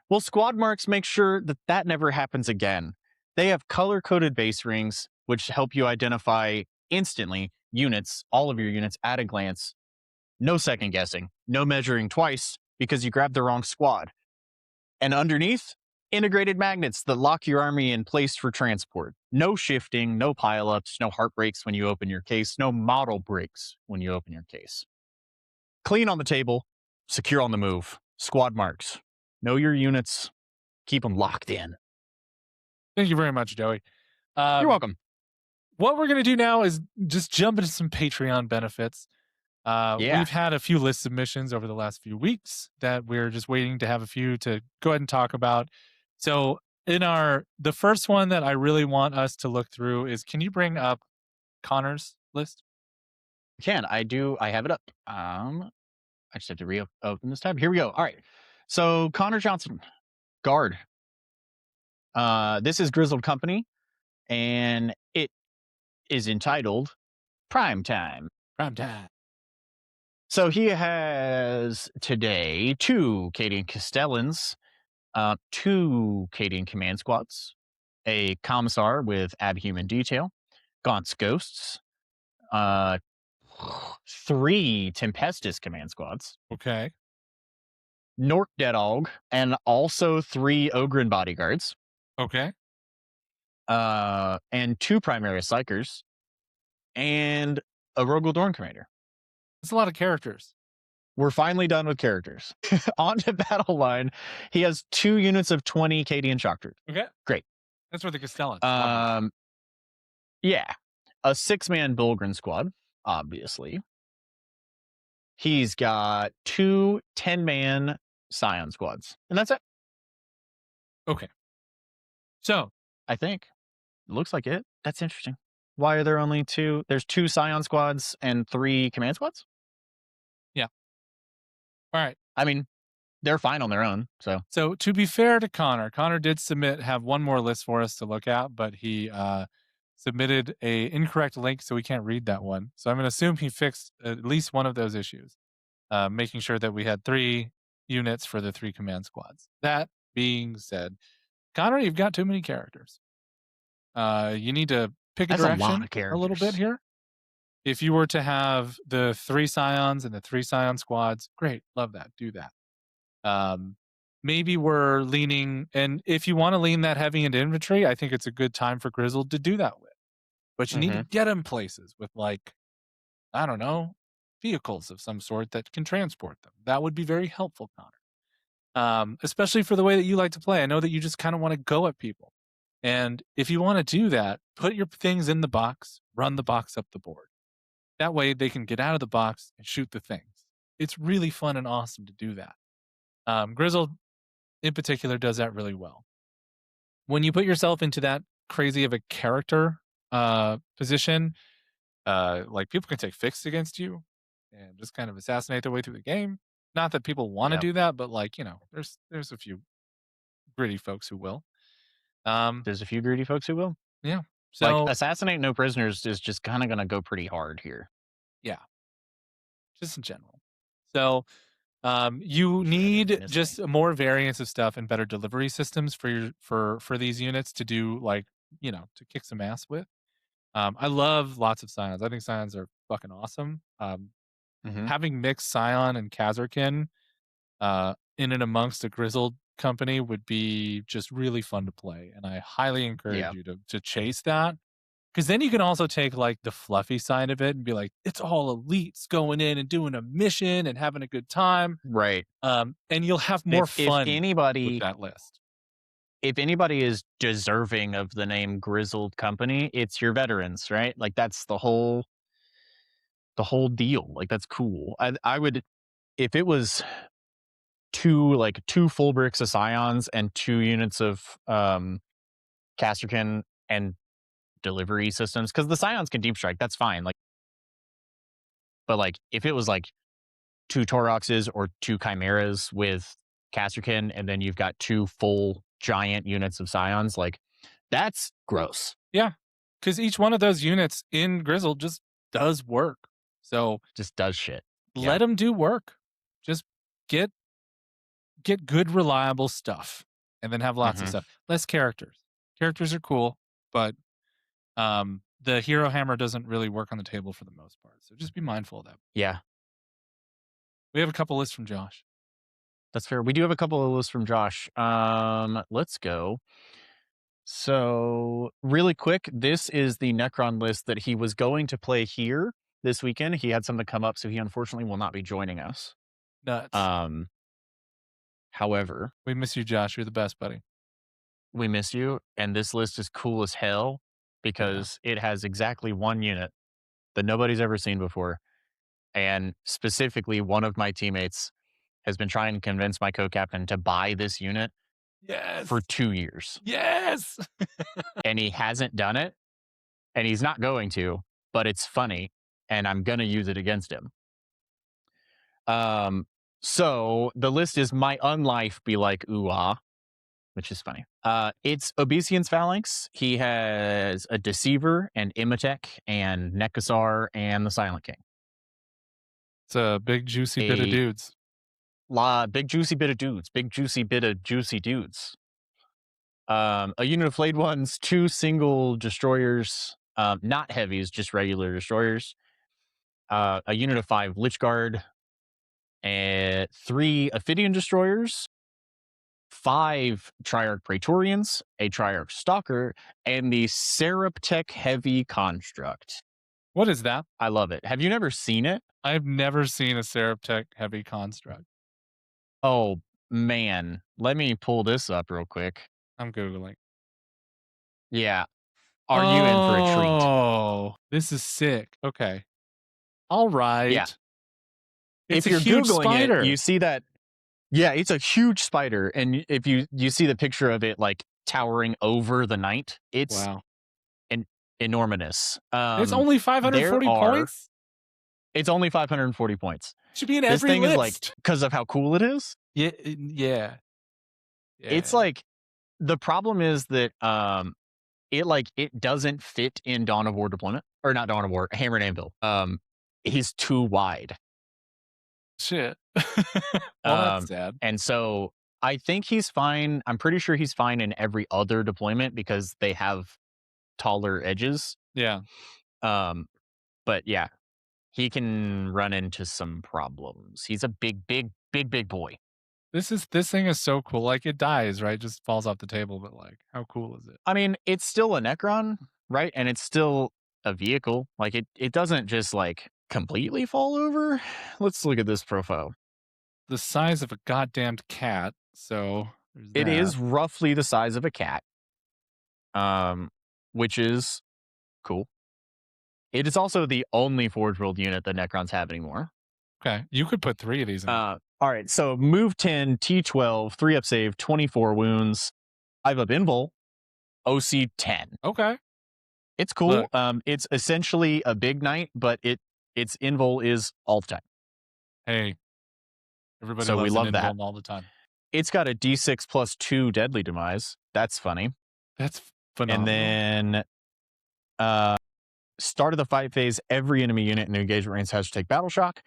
Well, Squadmarks make sure that that never happens again. They have color coded base rings, which help you identify instantly units, all of your units at a glance. No second guessing, no measuring twice because you grabbed the wrong squad. And underneath, integrated magnets that lock your army in place for transport. No shifting, no pileups, no heartbreaks when you open your case, no model breaks when you open your case. Clean on the table, secure on the move. Squadmarks. Know your units, keep them locked in. Thank you very much, Joey. You're welcome. What we're going to do now is just jump into some Patreon benefits. Yeah. We've had a few list submissions over the last few weeks that we're just waiting to have a few to go ahead and talk about. So the first one that I really want us to look through is, can you bring up Connor's list? I have it up. I just have to reopen this tab. Here we go. All right. So Connor Johnson, guard. This is Grizzled Company, and it is entitled Prime Time. Prime time. So he has today 2 Cadian Castellans, 2 Cadian Command Squads, a Commissar with Abhuman Detail, Gaunt's Ghosts, 3 Tempestus Command Squads, Okay. Nork Deadog, and also 3 Ogren Bodyguards, Okay. and 2 Primary Psychers, and a Rogel Dorn Commander. That's a lot of characters. We're finally done with characters. On to battle line. He has 2 units of 20 Cadian Shock Troops. Okay. Great. That's for the Castellans. Yeah. A 6-man Bilgren squad, obviously. He's got 2 10-man Scion squads. And that's it. Okay. So, I think. It looks like it. That's interesting. Why are there only 2? There's 2 Scion squads and 3 command squads? all right. I mean, they're fine on their own. So to be fair to Connor did have one more list for us to look at, but he submitted a incorrect link, so we can't read that one. So I'm going to assume he fixed at least one of those issues, making sure that we had 3 units for the 3 command squads. That being said, Connor, you've got too many characters. You need to pick a That's a lot direction of characters. a little bit here. If you were to have the 3 Scions and the 3 Scion squads, great, love that, do that. Maybe we're leaning, and if you want to lean that heavy into infantry, I think it's a good time for Grizzled to do that with. But you need to get them places with, like, I don't know, vehicles of some sort that can transport them. That would be very helpful, Connor. Especially for the way that you like to play. I know that you just kind of want to go at people. And if you want to do that, put your things in the box, run the box up the board. That way they can get out of the box and shoot the things. It's really fun and awesome to do that. Grizzled, in particular, does that really well. When you put yourself into that crazy of a character position, like, people can take fixed against you and just kind of assassinate their way through the game. Not that people want to do that, but, like, there's a few gritty folks who will. There's a few greedy folks who will. Yeah. So, like, assassinate no prisoners is just kind of going to go pretty hard here. Yeah. Just in general. So, you need just more variants of stuff and better delivery systems for these units to do, like, to kick some ass with. I love lots of Scions. I think Scions are fucking awesome. Having mixed Scion and Kazarkin in and amongst a Grizzled company would be just really fun to play, and I highly encourage you to chase that, because then you can also take, like, the fluffy side of it and be like, it's all elites going in and doing a mission and having a good time, right? And you'll have more fun with that list. If anybody is deserving of the name Grizzled Company, it's your veterans, right? Like, that's the whole deal. Like, that's cool. I would, if it was 2 full bricks of Scions and 2 units of Casterkin and delivery systems because the Scions can deep strike. That's fine. Like, but like if it was like two Toroxes or two Chimeras with Casterkin, and then you've got two full giant units of Scions, like that's gross. Yeah, because each one of those units in Grizzle just does work. So Just does shit. let them do work. Just get good, reliable stuff, and then have lots of stuff. Less characters. Characters are cool, but the hero hammer doesn't really work on the table for the most part. So just be mindful of that. Yeah, We have a couple lists from Josh. that's fair. We do have a couple of lists from Josh. Let's go. So, really quick, this is the Necron list that he was going to play here this weekend. He had something come up, so he unfortunately will not be joining us. Nuts. However, We miss you, Josh. You're the best, buddy. we miss you, and this list is cool as hell because it has exactly one unit that nobody's ever seen before. And specifically, one of my teammates has been trying to convince my co-captain to buy this unit for 2 years. Yes. And he hasn't done it, and he's not going to, but it's funny, and I'm going to use it against him. So the list is My Unlife Be Like Ooh-Ah, which is funny. It's Obesian's Phalanx. He has a Deceiver and Imatech and Nekasar and the Silent King. It's a big, juicy bit of dudes. Big, juicy bit of dudes. Big, juicy bit of juicy dudes. A unit of flayed ones, 2 single destroyers, not heavies, just regular destroyers. A unit of 5 Lichguard, and 3 Ophidian destroyers, 5 Triarch Praetorians, a Triarch Stalker, and the Seraptech Heavy Construct. What is that? I love it. Have you never seen it? I've never seen a Seraptech Heavy Construct. Oh, man. Let me pull this up real quick. I'm Googling. Yeah. Are you in for a treat? Oh, this is sick. Okay. All right. Yeah. It's if you're a huge Googling spider. it, you see that. Yeah, it's a huge spider. And if you see the picture of it like towering over the night, it's enormous. It's only 540 points? It's only 540 points. Should be in This every thing list. is like, because of how cool it is. Yeah. It's like, the problem is that it doesn't fit in Dawn of War deployment. Or not Dawn of War, Hammer and Anvil. He's too wide. Shit. Well, that's sad. And so I think he's fine. I'm pretty sure he's fine in every other deployment because they have taller edges. Yeah. But yeah, he can run into some problems. He's a big boy. This thing is so cool. Like, it dies, right? Just falls off the table, but like, how cool is it? I mean, it's still a Necron, right? And it's still a vehicle. Like, it doesn't just like completely fall over. Let's look at this profile. The size of a goddamned cat. So it is roughly the size of a cat. Which is cool. It is also the only Forge World unit that Necrons have anymore. Okay. You could put 3 of these in. All right. So move 10, T12, 3 up save, 24 wounds, 5 up invul, OC 10. Okay. It's cool. Look. It's essentially a big knight, but its invul is all the time. Hey. Everybody loves an invul all the time. It's got a D6 plus 2 deadly demise. That's funny. That's phenomenal. And then start of the fight phase, every enemy unit in the engagement range has to take battle shock.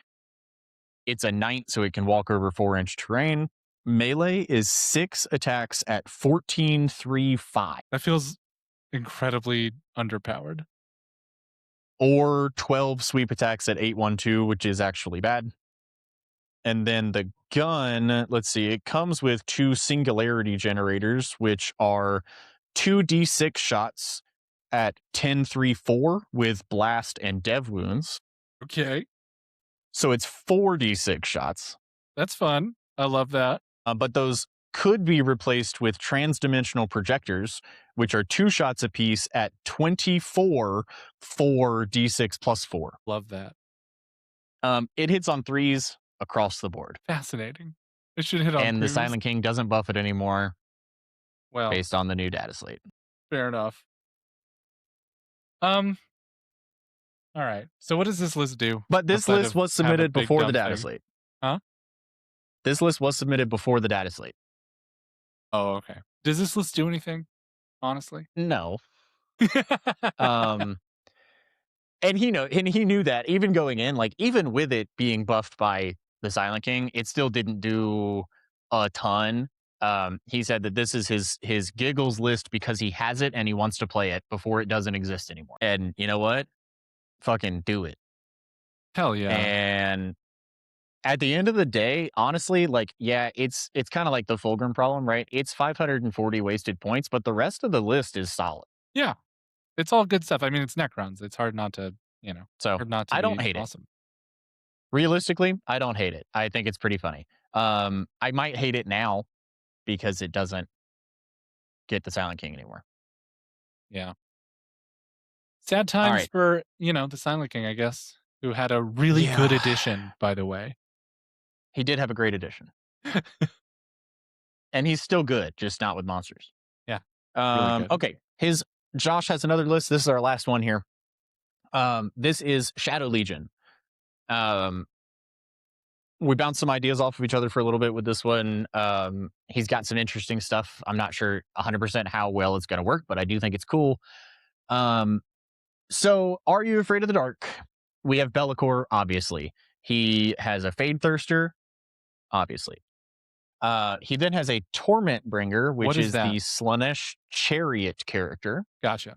It's a knight, so it can walk over 4-inch terrain. Melee is 6 attacks at 14-3-5. That feels incredibly underpowered. Or 12 sweep attacks at 8-1-2, which is actually bad. And then the gun, let's see, it comes with 2 singularity generators, which are 2 D6 shots at 10-3-4 with blast and dev wounds. Okay. So it's 4 D6 shots. That's fun. I love that. But those could be replaced with transdimensional projectors, which are 2 shots apiece at 24 4 D6 plus 4. Love that. It hits on 3s across the board. Fascinating. It should hit on And 3s. The Silent King doesn't buff it anymore. Well, based on the new data slate. Fair enough. All right. So what does this list do But this outside list of was have a submitted big before the dumb data thing? slate. Huh? This list was submitted before the data slate. Oh, okay. Does this list do anything? Honestly. No. Um, and he knew that even going in, like even with it being buffed by the Silent King, it still didn't do a ton. He said that this is his giggles list because he has it and he wants to play it before it doesn't exist anymore. And you know what? Fucking do it. Hell yeah. And at the end of the day, honestly, like, yeah, it's kind of like the Fulgrim problem, right? It's 540 wasted points, but the rest of the list is solid. Yeah. It's all good stuff. I mean, it's Necrons. It's hard not to, So hard not to I don't be hate it. awesome. Realistically, I don't hate it. I think it's pretty funny. I might hate it now because it doesn't get the Silent King anymore. Yeah. Sad All times right. for, the Silent King, I guess, who had a really good Yeah. edition, by the way. He did have a great edition. And he's still good, just not with monsters. Yeah. Really good. Okay. Josh has another list. This is our last one here. This is Shadow Legion. We bounced some ideas off of each other for a little bit with this one. He's got some interesting stuff. I'm not sure 100% how well it's going to work, but I do think it's cool. So, are you afraid of the dark? We have Bellicor, obviously. He has a Fade Thirster, obviously. He then has a Torment Bringer, which What is is that? the Slaanesh Chariot character, Gotcha.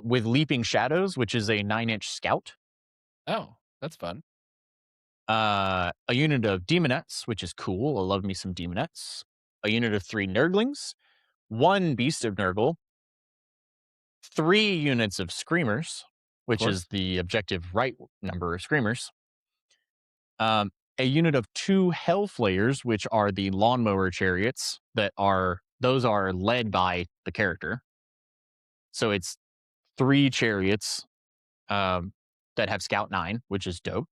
with Leaping Shadows, which is a 9-inch scout. Oh, that's fun. A unit of Demonettes, which is cool. I love me some Demonettes. A unit of 3 Nurglings, 1 Beast of Nurgle, 3 units of Screamers, which is the objective right number of Screamers. A unit of 2 Hellflayers, which are the Lawnmower Chariots those are led by the character. So it's 3 chariots that have Scout 9, which is dope.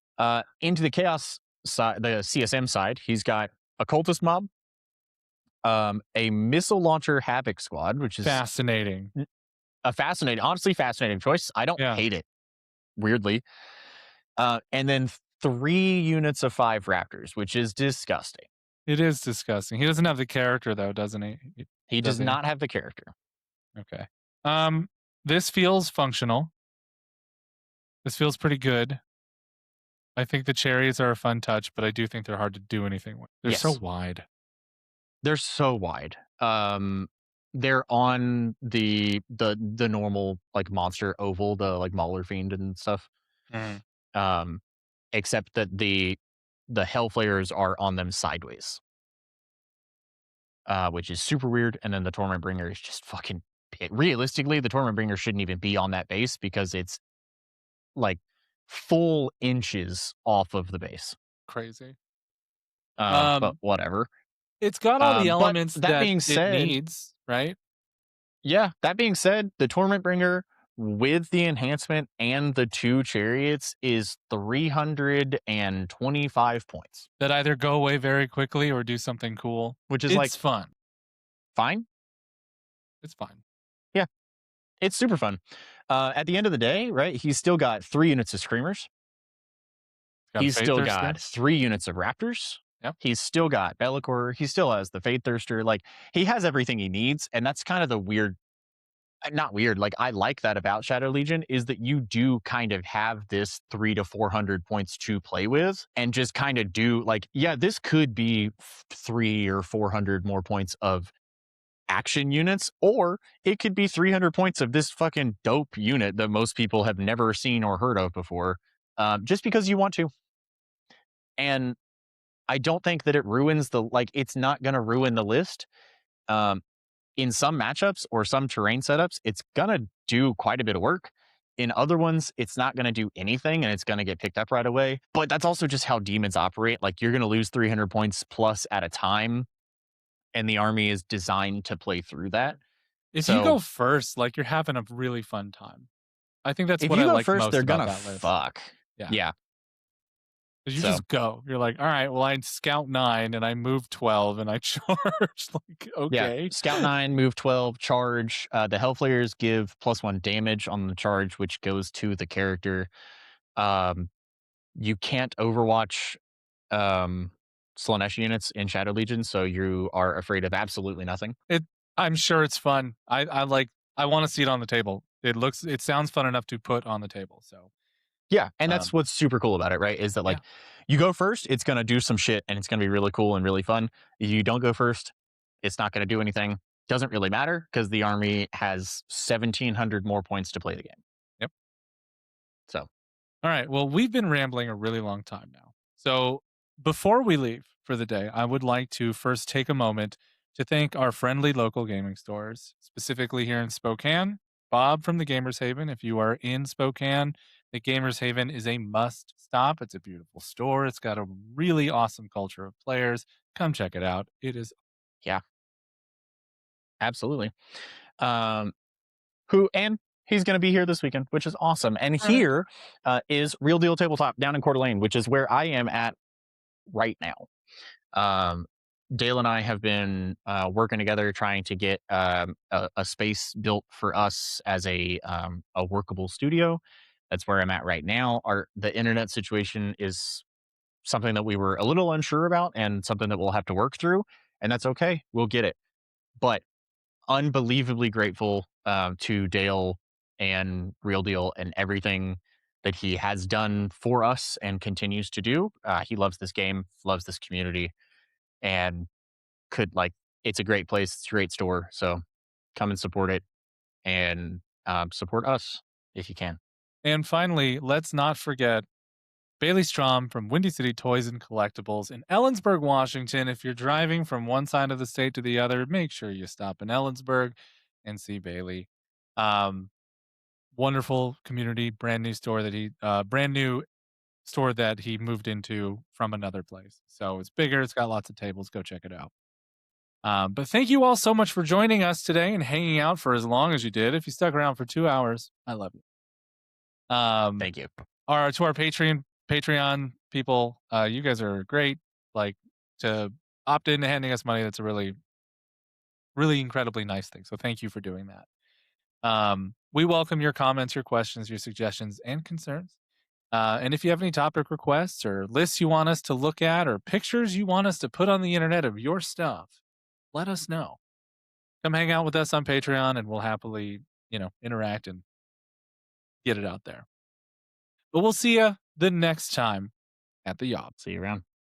Into the Chaos side, the CSM side, he's got a Cultist Mob, a Missile Launcher Havoc Squad, which is Fascinating. honestly fascinating choice. I don't hate it, weirdly. And then 3 units of 5 Raptors, which is disgusting. It is disgusting. He doesn't have the character, though, doesn't he? He does not have the character. Okay. This feels functional. This feels pretty good. I think the chariots are a fun touch, but I do think they're hard to do anything with. They're so wide. They're so wide. They're on the normal like monster oval, the like Mauler Fiend and stuff. Except that the Hellflayers are on them sideways, which is super weird. And then the Torment Bringer is just fucking. Realistically, the Torment Bringer shouldn't even be on that base because it's like full inches off of the base. Crazy. But whatever. It's got all the elements that being said, it needs, right? Yeah, that being said, the Torment Bringer with the enhancement and the 2 chariots is 325 points. That either go away very quickly or do something cool. Which is it's fun. Fine. It's fine. Yeah. It's super fun. At the end of the day, right, he's still got 3 units of Screamers. He's still got 3 units of Raptors. Yep. He's still got Bellicor. He still has the Fade Thirster. Like, he has everything he needs. And that's kind of the not weird. Like, I like that about Shadow Legion is that you do kind of have this 300 to 400 points to play with and just kind of do like, yeah, this could be 300 or 400 more points of action units, or it could be 300 points of this fucking dope unit that most people have never seen or heard of before, just because you want to. And I don't think that it ruins it's not going to ruin the list. In some matchups or some terrain setups, it's going to do quite a bit of work. In other ones, it's not going to do anything and it's going to get picked up right away. But that's also just how demons operate. Like, you're going to lose 300 points plus at a time. And the army is designed to play through that. If you go first, like, you're having a really fun time. I think that's what I like most about that list. Fuck. Yeah. 'Cause you So just go. You're like, "All right, well, I scout 9 and I move 12 and I charge." Like, yeah, okay. Scout 9, move 12, charge. The Hellflayers give +1 damage on the charge, which goes to the character. Um, you can't overwatch Slaanesh units in Shadow Legion, so you are afraid of absolutely nothing. It I'm sure it's fun. I wanna see it on the table. It sounds fun enough to put on the table, so, Yeah, and that's um, what's super cool about it, right? Is that yeah. like you go first, it's gonna do some shit and it's gonna be really cool and really fun. You don't go first, it's not gonna do anything. Doesn't really matter because the army has 1,700 more points to play the game. Yep. So All right. Well, we've been rambling a really long time now. So before we leave for the day, I would like to first take a moment to thank our friendly local gaming stores, specifically here in Spokane. Bob from the Gamers Haven. If you are in Spokane, the Gamers Haven is a must stop. It's a beautiful store. It's got a really awesome culture of players. Come check it out. It is yeah, absolutely. Um, who and he's gonna be here this weekend, which is awesome. And all right. here is Real Deal Tabletop down in Coeur d'Alene, which is where I am at right now. Um, Dale and I have been working together trying to get a space built for us as a workable studio. That's where I'm at right now. The internet situation is something that we were a little unsure about and something that we'll have to work through, and that's okay. We'll get it. But unbelievably grateful to Dale and Real Deal and everything that he has done for us and continues to do. He loves this game, loves this community, and could like it's a great place, it's a great store. So come and support it and support us if you can. And finally, let's not forget Bailey Strom from Windy City Toys and Collectibles in Ellensburg, Washington. If you're driving from one side of the state to the other, make sure you stop in Ellensburg and see Bailey. Um, Wonderful community, brand new store that he moved into from another place. So it's bigger, it's got lots of tables. Go check it out. But thank you all so much for joining us today and hanging out for as long as you did. If you stuck around for 2 hours, I love you. Um, Thank you. our Patreon people, you guys are great. Like to opt into handing us money, that's a really incredibly nice thing. So thank you for doing that. We welcome your comments, your questions, your suggestions, and concerns. And if you have any topic requests or lists you want us to look at or pictures you want us to put on the internet of your stuff, let us know. Come hang out with us on Patreon and we'll happily, interact and get it out there. But we'll see you the next time at the Yob. See you around.